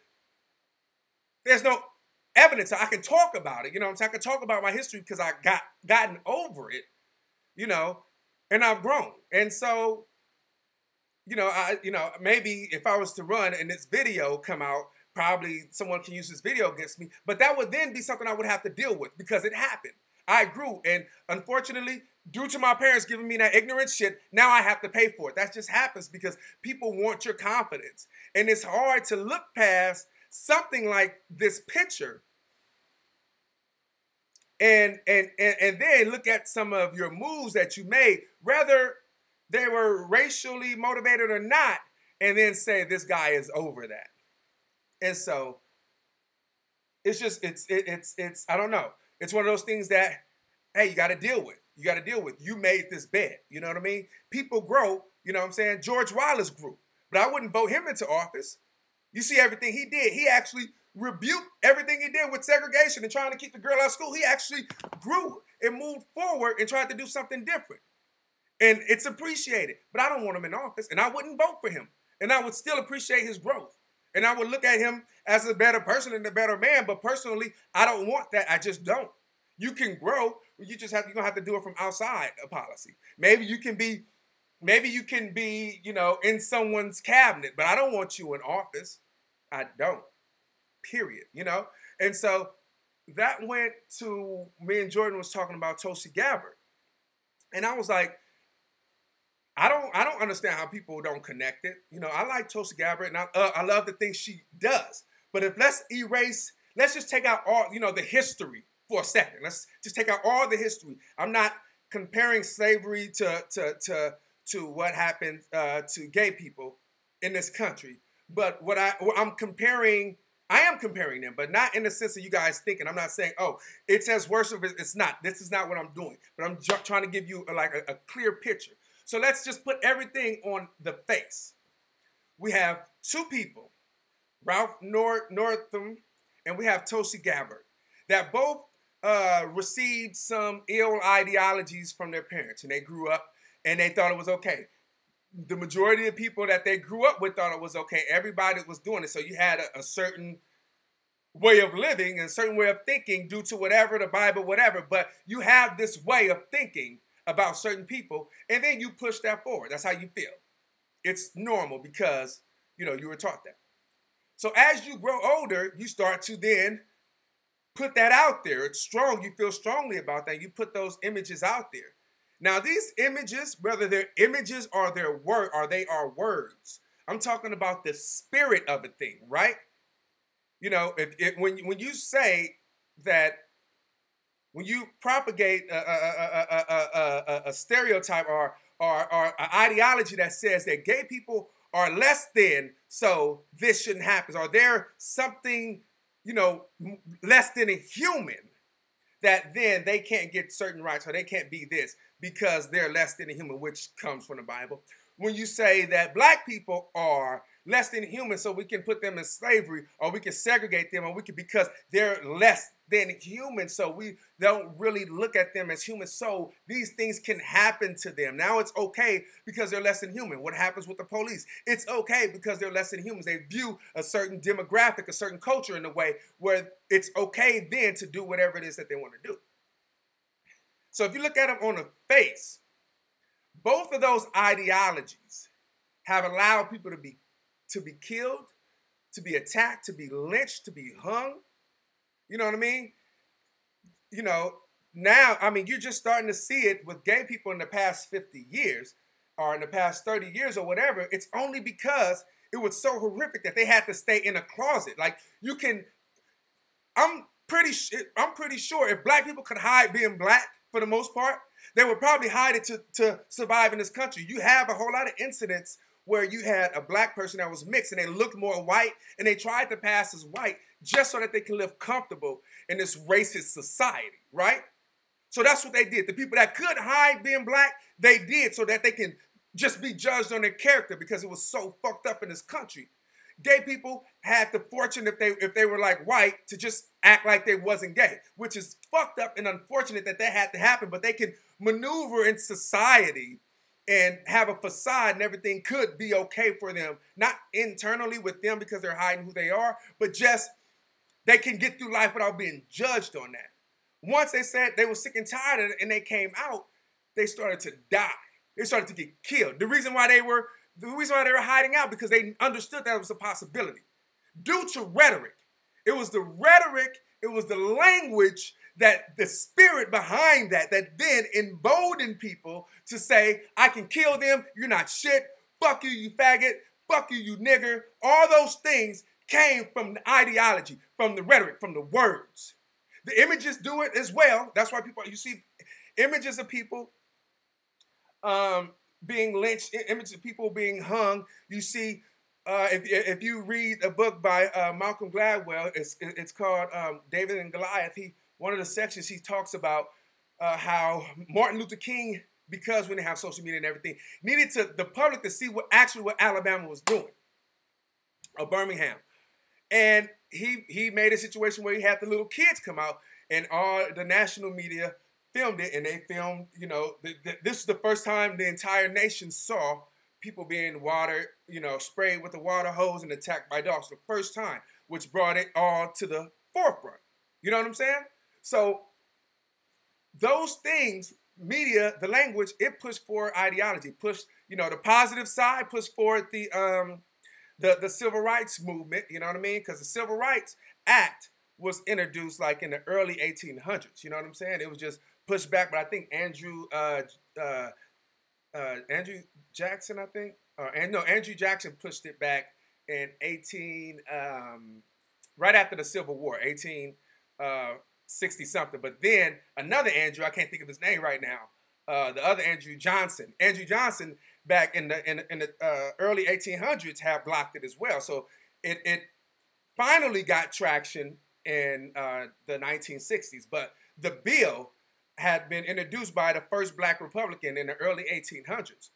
evidence. I can talk about it, you know what I'm saying? I can talk about my history because I gotten over it, you know, and I've grown. And so, you know, maybe if I was to run and this video come out, probably someone can use this video against me, but that would then be something I would have to deal with because it happened. I grew, and unfortunately, due to my parents giving me that ignorant shit, now I have to pay for it. That just happens because people want your confidence. And it's hard to look past something like this picture and then look at some of your moves that you made, whether they were racially motivated or not, and then say this guy is over that. And so it's just, it's I don't know. It's one of those things that, hey, you got to deal with. You got to deal with. You made this bed. You know what I mean? People grow. You know what I'm saying? George Wallace grew. But I wouldn't vote him into office. You see everything he did. He actually rebuked everything he did with segregation and trying to keep the girl out of school. He actually grew and moved forward and tried to do something different. And it's appreciated. But I don't want him in office. And I wouldn't vote for him. And I would still appreciate his growth. And I would look at him as a better person and a better man. But personally, I don't want that. I just don't. You can grow. You're gonna have to do it from outside a policy. Maybe you can be, you know, in someone's cabinet, but I don't want you in office. I don't. Period. You know? And so that went to me and Jordan was talking about Tulsi Gabbard. And I was like, I don't understand how people don't connect it. You know, I like Tulsi Gabbard and I love the things she does. But let's erase let's just take out all, the history for a second. Let's just take out all the history. I'm not comparing slavery to what happened to gay people in this country. But I am comparing them, but not in the sense of you guys thinking. I'm not saying, oh, it's as worse of it. It's not. This is not what I'm doing. But I'm trying to give you a clear picture. So let's just put everything on the face. We have two people, Ralph Northam, and we have Tulsi Gabbard, that both received some ill ideologies from their parents, and they grew up and they thought it was okay. The majority of the people that they grew up with thought it was okay. Everybody was doing it. So you had a certain way of living and a certain way of thinking due to whatever, the Bible, whatever. But you have this way of thinking about certain people, and then you push that forward. That's how you feel. It's normal because, you were taught that. So as you grow older, you start to then put that out there. It's strong. You feel strongly about that. You put those images out there. Now, these images, whether they're images or they are words, I'm talking about the spirit of a thing, right? When you say that, when you propagate a stereotype or an ideology that says that gay people are less than, so this shouldn't happen, or they're something, less than a human, that then they can't get certain rights or they can't be this because they're less than a human, which comes from the Bible. When you say that black people are less than human, so we can put them in slavery, or we can segregate them, or we can, because they're less than human, so we don't really look at them as human. So these things can happen to them. Now it's okay because they're less than human. What happens with the police? It's okay because they're less than humans. They view a certain demographic, a certain culture in a way where it's okay then to do whatever it is that they want to do. So if you look at them on the face, both of those ideologies have allowed people to be killed, to be attacked, to be lynched, to be hung. You know what I mean? Now, you're just starting to see it with gay people in the past 50 years or in the past 30 years or whatever. It's only because it was so horrific that they had to stay in a closet. I'm pretty sure if black people could hide being black for the most part, they would probably hide it to survive in this country. You have a whole lot of incidents where you had a black person that was mixed and they looked more white and they tried to pass as white just so that they can live comfortable in this racist society, right? So that's what they did. The people that could hide being black, they did so that they can just be judged on their character because it was so fucked up in this country. Gay people had the fortune, if they were like white, to just act like they wasn't gay, which is fucked up and unfortunate that had to happen, but they can maneuver in society and have a facade and everything could be okay for them. Not internally with them because they're hiding who they are, but just they can get through life without being judged on that. Once they said they were sick and tired of it and they came out, they started to die. They started to get killed. The reason why they were hiding out because they understood that it was a possibility. Due to rhetoric. It was the rhetoric, it was the language, that the spirit behind that then emboldened people to say, I can kill them, you're not shit, fuck you, you faggot, fuck you, you nigger. All those things came from the ideology, from the rhetoric, from the words. The images do it as well. That's why you see images of people being lynched, images of people being hung. You see, if you read a book by Malcolm Gladwell, it's called David and Goliath. One of the sections he talks about how Martin Luther King, because we didn't have social media and everything, needed the public to see what Alabama was doing, or Birmingham. And he made a situation where he had the little kids come out and all the national media filmed it, and they filmed, this is the first time the entire nation saw people being sprayed with a water hose and attacked by dogs. The first time, which brought it all to the forefront. You know what I'm saying? So those things, media, the language, it pushed forward ideology, pushed, the positive side, pushed forward the civil rights movement, you know what I mean? Because the Civil Rights Act was introduced like in the early 1800s, you know what I'm saying? It was just pushed back, but I think Andrew Jackson, Andrew Jackson pushed it back in right after the Civil War, 1860 something. But then another Andrew, I can't think of his name right now. The other Andrew Johnson, back in the early 1800s, have blocked it as well. So it finally got traction in the 1960s. But the bill had been introduced by the first black Republican in the early 1800s.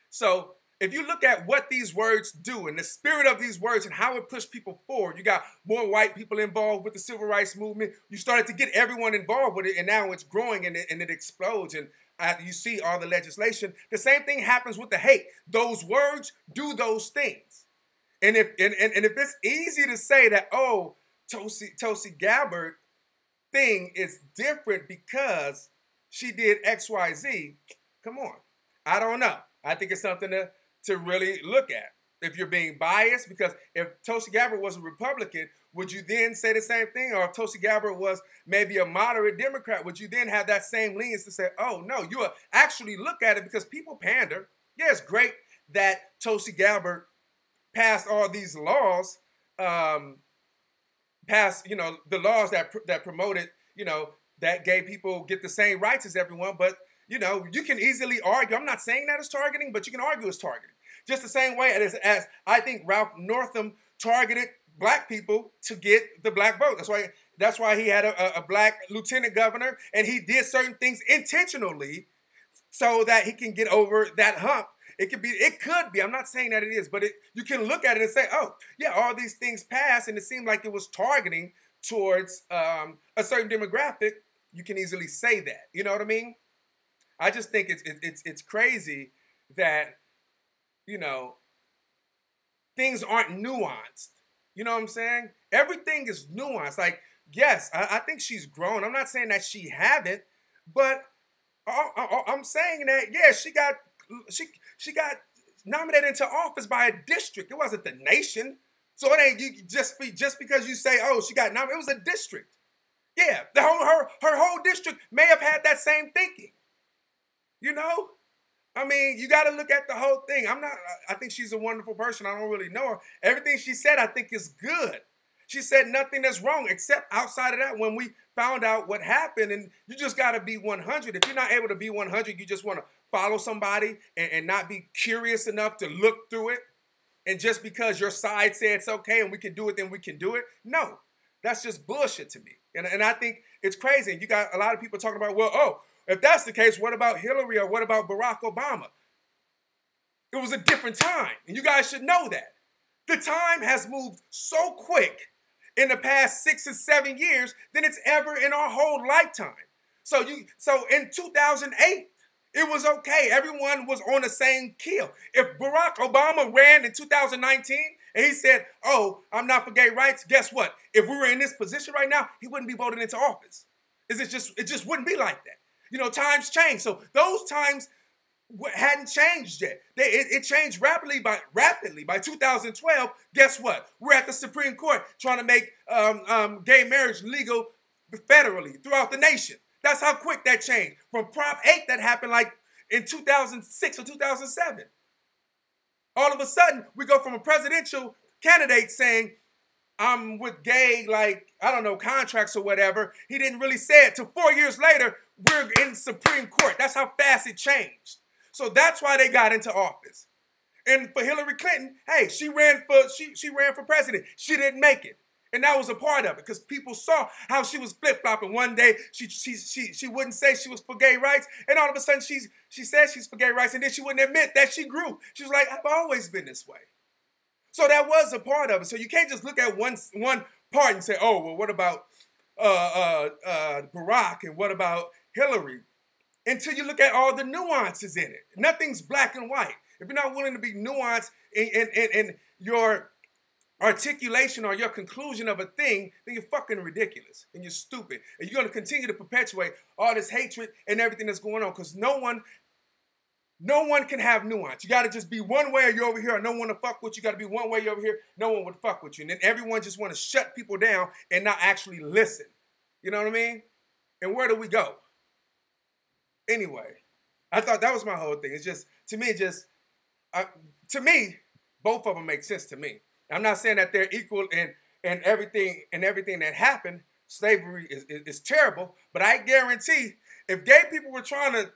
So if you look at what these words do and the spirit of these words and how it pushed people forward, you got more white people involved with the civil rights movement. You started to get everyone involved with it, and now it's growing and it explodes. And you see all the legislation. The same thing happens with the hate. Those words do those things. And if it's easy to say that, oh, Tulsi Gabbard thing is different because she did X, Y, Z, come on. I don't know. I think it's something to really look at. If you're being biased, because if Tulsi Gabbard was a Republican, would you then say the same thing? Or if Tulsi Gabbard was maybe a moderate Democrat, would you then have that same lenience to say, oh, no, you actually look at it because people pander. Yeah, it's great that Tulsi Gabbard passed all these laws, the laws that promoted, that gay people get the same rights as everyone. But, you can easily argue. I'm not saying that it's targeting, but you can argue it's targeting. Just the same way as I think Ralph Northam targeted black people to get the black vote. That's why he had a black lieutenant governor, and he did certain things intentionally so that he can get over that hump. It could be. I'm not saying that it is, but you can look at it and say, oh, yeah, all these things passed, and it seemed like it was targeting towards a certain demographic. You can easily say that. You know what I mean? I just think it's crazy that, things aren't nuanced. You know what I'm saying? Everything is nuanced. Like, yes, I think she's grown. I'm not saying that she haven't, but I'm saying that, yeah, she got nominated into office by a district. It wasn't the nation. So it ain't just because you say, oh, she got nominated. It was a district. Yeah, her whole district may have had that same thinking. I mean, you got to look at the whole thing. I think she's a wonderful person. I don't really know her. Everything she said, I think, is good. She said nothing that's wrong, except outside of that, when we found out what happened, and you just got to be 100. If you're not able to be 100, you just want to follow somebody and not be curious enough to look through it. And just because your side said it's okay and we can do it, then we can do it. No, that's just bullshit to me. And I think it's crazy. And you got a lot of people talking about, well, oh, if that's the case, what about Hillary or what about Barack Obama? It was a different time, and you guys should know that. The time has moved so quick in the past 6 or 7 years than it's ever in our whole lifetime. So in 2008, it was okay. Everyone was on the same keel. If Barack Obama ran in 2019 and he said, oh, I'm not for gay rights, guess what? If we were in this position right now, he wouldn't be voted into office. It just wouldn't be like that. Times change. So those times hadn't changed yet. It changed rapidly by 2012. Guess what? We're at the Supreme Court trying to make gay marriage legal federally throughout the nation. That's how quick that changed. From Prop 8 that happened like in 2006 or 2007. All of a sudden, we go from a presidential candidate saying, I'm with gay, contracts or whatever. He didn't really say it. To 4 years later, we're in Supreme Court. That's how fast it changed. So that's why they got into office. And for Hillary Clinton, hey, she ran for president. She didn't make it. And that was a part of it because people saw how she was flip-flopping. One day, she wouldn't say she was for gay rights. And all of a sudden, she says she's for gay rights. And then she wouldn't admit that she grew. She was like, I've always been this way. So that was a part of it. So you can't just look at one part and say, oh, well, what about Barack and what about Hillary? Until you look at all the nuances in it. Nothing's black and white. If you're not willing to be nuanced in your articulation or your conclusion of a thing, then you're fucking ridiculous and you're stupid. And you're going to continue to perpetuate all this hatred and everything that's going on because no one can have nuance. You got to just be one way or you're over here or no one to fuck with you. Got to be one way you're over here, no one would fuck with you. And then everyone just want to shut people down and not actually listen. You know what I mean? And where do we go? Anyway, I thought that was my whole thing. It's just, to me, both of them make sense to me. I'm not saying that they're equal and everything that happened, slavery is terrible. But I guarantee if gay people were trying to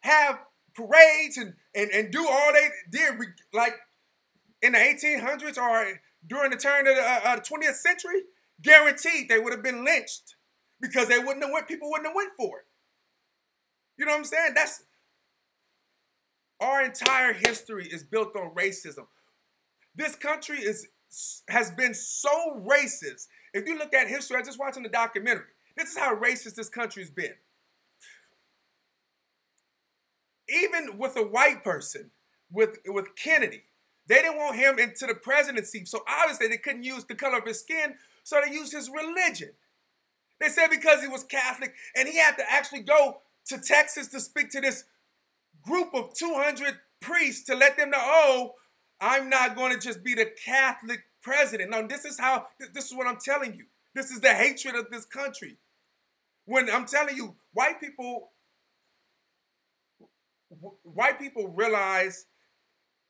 have parades and do all they did, like in the 1800s or during the turn of the 20th century, guaranteed they would have been lynched because people wouldn't have went for it. You know what I'm saying? That's our entire history is built on racism. This country has been so racist. If you look at history, I was just watching the documentary. This is how racist this country's been. Even with a white person, with Kennedy, they didn't want him into the presidency. So obviously they couldn't use the color of his skin, so they used his religion. They said because he was Catholic and he had to actually go to Texas to speak to this group of 200 priests to let them know, oh, I'm not going to just be the Catholic president. No, this is what I'm telling you. This is the hatred of this country. When I'm telling you, white people realize,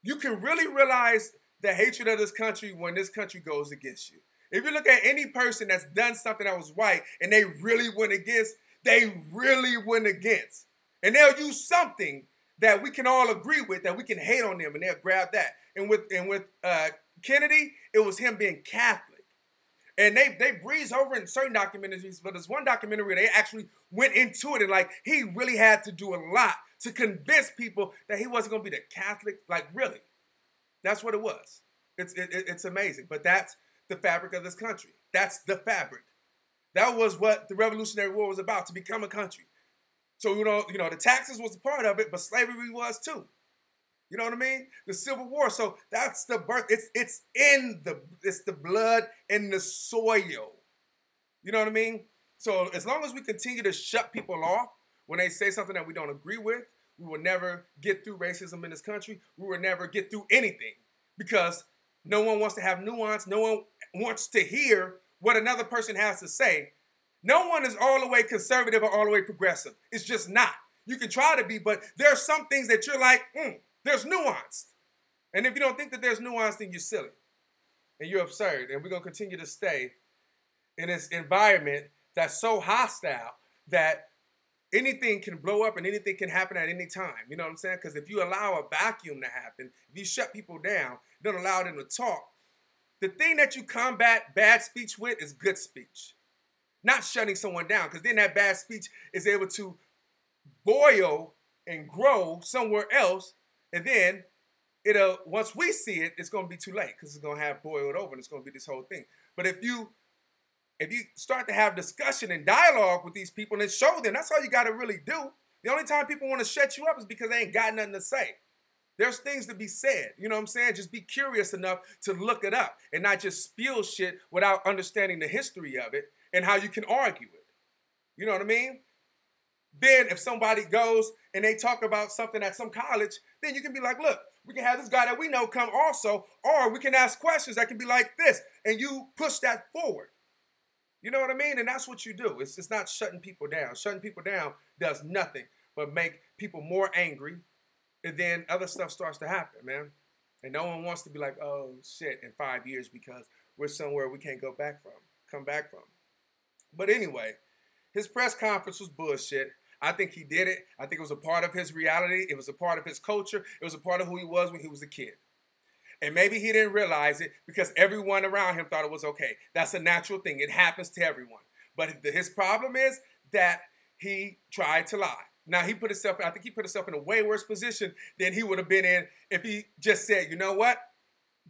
you can really realize the hatred of this country when this country goes against you. If you look at any person that's done something that was white and they really went against. And they'll use something that we can all agree with, that we can hate on them, and they'll grab that. And with Kennedy, it was him being Catholic. And they breeze over in certain documentaries, but there's one documentary where they actually went into it and like he really had to do a lot to convince people that he wasn't going to be the Catholic. Like really, that's what it was. It's amazing. But that's the fabric of this country. That's the fabric. That was what the Revolutionary War was about, to become a country. So the taxes was a part of it, but slavery was too. You know what I mean? The Civil War. So that's the birth. It's the blood in the soil. You know what I mean? So as long as we continue to shut people off when they say something that we don't agree with, we will never get through racism in this country. We will never get through anything because no one wants to have nuance. No one wants to hear what another person has to say. No one is all the way conservative or all the way progressive. It's just not. You can try to be, but there are some things that you're like, there's nuance. And if you don't think that there's nuance, then you're silly. And you're absurd. And we're going to continue to stay in this environment that's so hostile that anything can blow up and anything can happen at any time. You know what I'm saying? Because if you allow a vacuum to happen, if you shut people down, don't allow them to talk, the thing that you combat bad speech with is good speech. Not shutting someone down, because then that bad speech is able to boil and grow somewhere else, and then once we see it, it's going to be too late because it's going to have boiled over and it's going to be this whole thing. But if you start to have discussion and dialogue with these people and show them, that's all you got to really do. The only time people want to shut you up is because they ain't got nothing to say. There's things to be said. You know what I'm saying? Just be curious enough to look it up and not just spew shit without understanding the history of it and how you can argue it. You know what I mean? Then if somebody goes and they talk about something at some college, then you can be like, look, we can have this guy that we know come also, or we can ask questions that can be like this, and you push that forward. You know what I mean? And that's what you do. It's just not shutting people down. Shutting people down does nothing but make people more angry, and then other stuff starts to happen, man. And no one wants to be like, oh, shit, in 5 years because we're somewhere we can't come back from. But anyway, his press conference was bullshit. I think he did it. I think it was a part of his reality. It was a part of his culture. It was a part of who he was when he was a kid. And maybe he didn't realize it because everyone around him thought it was okay. That's a natural thing. It happens to everyone. But his problem is that he tried to lie. Now, I think he put himself in a way worse position than he would have been in if he just said, you know what?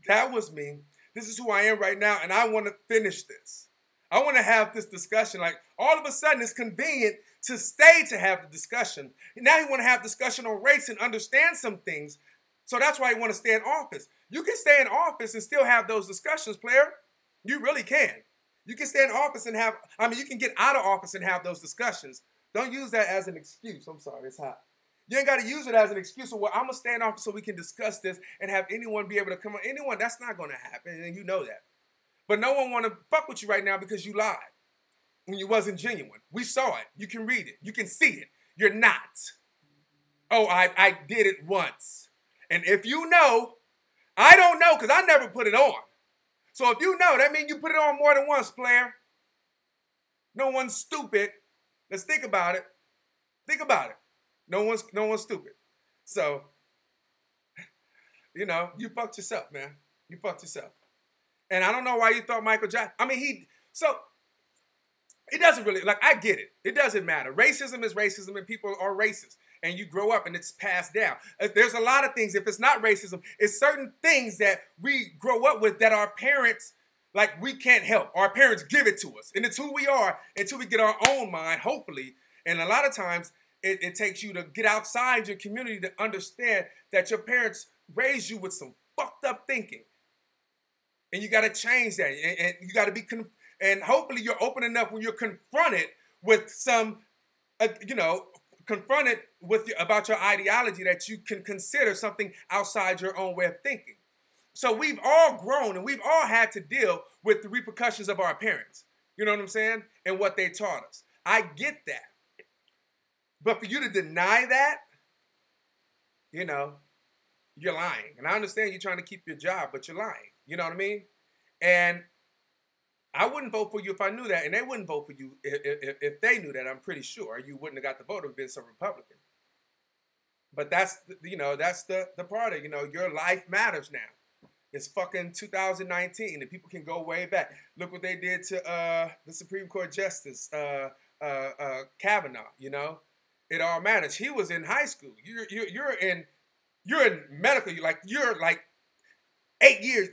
That was me. This is who I am right now, and I want to finish this. I want to have this discussion. Like, all of a sudden, it's convenient to stay to have the discussion. Now he want to have discussion on race and understand some things. So that's why he want to stay in office. You can stay in office and still have those discussions, player. You really can. You can stay in office and you can get out of office and have those discussions. Don't use that as an excuse. I'm sorry, it's hot. You ain't got to use it as an excuse of, well, I'm going to stay in office so we can discuss this and have anyone be able to come on. Anyone, that's not going to happen, and you know that. But no one want to fuck with you right now because you lied when you wasn't genuine. We saw it. You can read it. You can see it. You're not. Oh, I did it once. And if you know, I don't know because I never put it on. So if you know, that means you put it on more than once, player. No one's stupid. Let's think about it. Think about it. No one's stupid. So, you know, you fucked yourself, man. You fucked yourself. And I don't know why you thought Michael Jackson. I mean, it doesn't really, like, I get it. It doesn't matter. Racism is racism, and people are racist. And you grow up and it's passed down. There's a lot of things. If it's not racism, it's certain things that we grow up with that our parents, like, we can't help. Our parents give it to us. And it's who we are until we get our own mind, hopefully. And a lot of times, it takes you to get outside your community to understand that your parents raised you with some fucked up thinking. And you got to change that. And you got to be, and hopefully you're open enough when you're confronted with some, confronted with about your ideology that you can consider something outside your own way of thinking. So we've all grown and we've all had to deal with the repercussions of our parents. You know what I'm saying? And what they taught us. I get that. But for you to deny that, you know, you're lying. And I understand you're trying to keep your job, but you're lying. You know what I mean? And I wouldn't vote for you if I knew that, and they wouldn't vote for you if they knew that. I'm pretty sure you wouldn't have got the vote if it been some Republican. But that's, that's the part of, your life matters now. It's fucking 2019, and people can go way back. Look what they did to the Supreme Court Justice Kavanaugh. It all matters. He was in high school. You're in medical. You're like 8 years.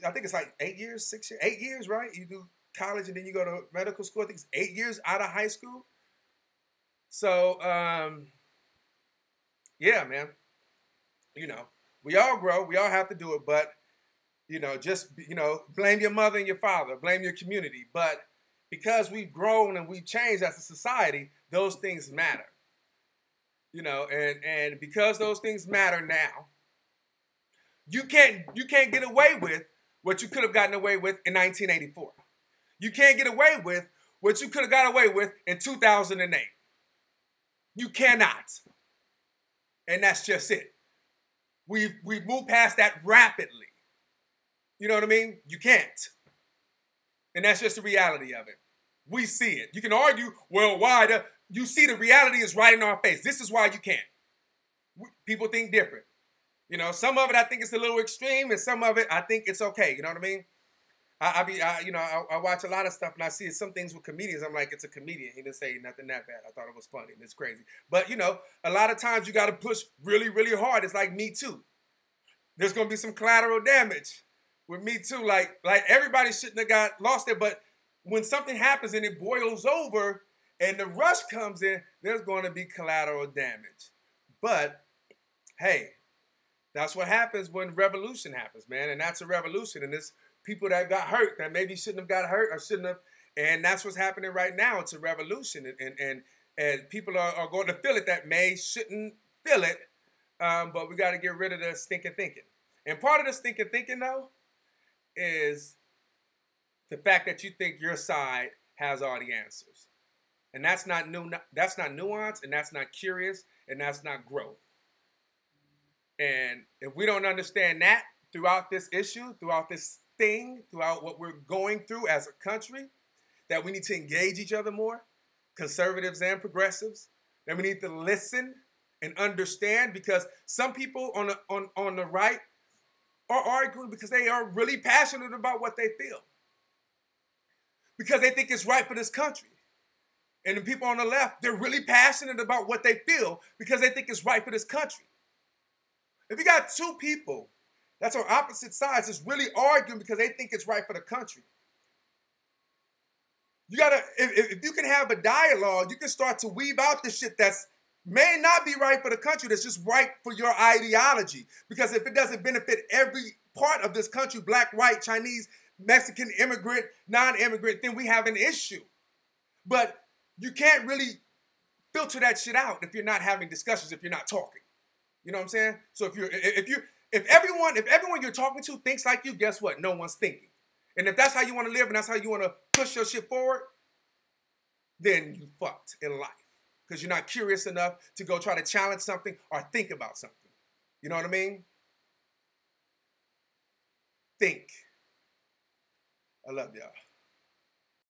I think it's like 8 years, 6 years, 8 years, right? You do college and then you go to medical school. I think it's 8 years out of high school. So, yeah, man. We all grow. We all have to do it. But, blame your mother and your father. Blame your community. But because we've grown and we've changed as a society, those things matter. And because those things matter now, you can't get away with what you could have gotten away with in 1984. You can't get away with what you could have got away with in 2008. You cannot. And that's just it. We've moved past that rapidly. You know what I mean? You can't. And that's just the reality of it. We see it. You can argue, well, why? You see the reality is right in our face. This is why you can't. People think different. Some of it I think it's a little extreme, and some of it I think it's okay. You know what I mean? I watch a lot of stuff, and I see some things with comedians. I'm like, it's a comedian. He didn't say nothing that bad. I thought it was funny, and it's crazy. But a lot of times you got to push really, really hard. It's like Me Too. There's gonna be some collateral damage with Me Too. Like everybody shouldn't have got lost there, but when something happens and it boils over and the rush comes in, there's going to be collateral damage. But hey. That's what happens when revolution happens, man. And that's a revolution. And it's people that got hurt that maybe shouldn't have got hurt or shouldn't have. And that's what's happening right now. It's a revolution. And people are going to feel it that shouldn't feel it. But we got to get rid of the stinking thinking. And part of the stinking thinking, though, is the fact that you think your side has all the answers. And that's not that's not nuance, and that's not curious, and that's not growth. And if we don't understand that throughout this issue, throughout this thing, throughout what we're going through as a country, that we need to engage each other more, conservatives and progressives, that we need to listen and understand, because some people on the right are arguing because they are really passionate about what they feel, because they think it's right for this country. And the people on the left, they're really passionate about what they feel because they think it's right for this country. If you got two people that's on opposite sides that's really arguing because they think it's right for the country, you gotta, if you can have a dialogue, you can start to weave out the shit that's may not be right for the country, that's just right for your ideology. Because if it doesn't benefit every part of this country, black, white, Chinese, Mexican, immigrant, non-immigrant, then we have an issue. But you can't really filter that shit out if you're not having discussions, if you're not talking. You know what I'm saying? So if everyone you're talking to thinks like you, guess what? No one's thinking. And if that's how you want to live and that's how you want to push your shit forward, then you fucked in life. Because you're not curious enough to go try to challenge something or think about something. You know what I mean? Think. I love y'all.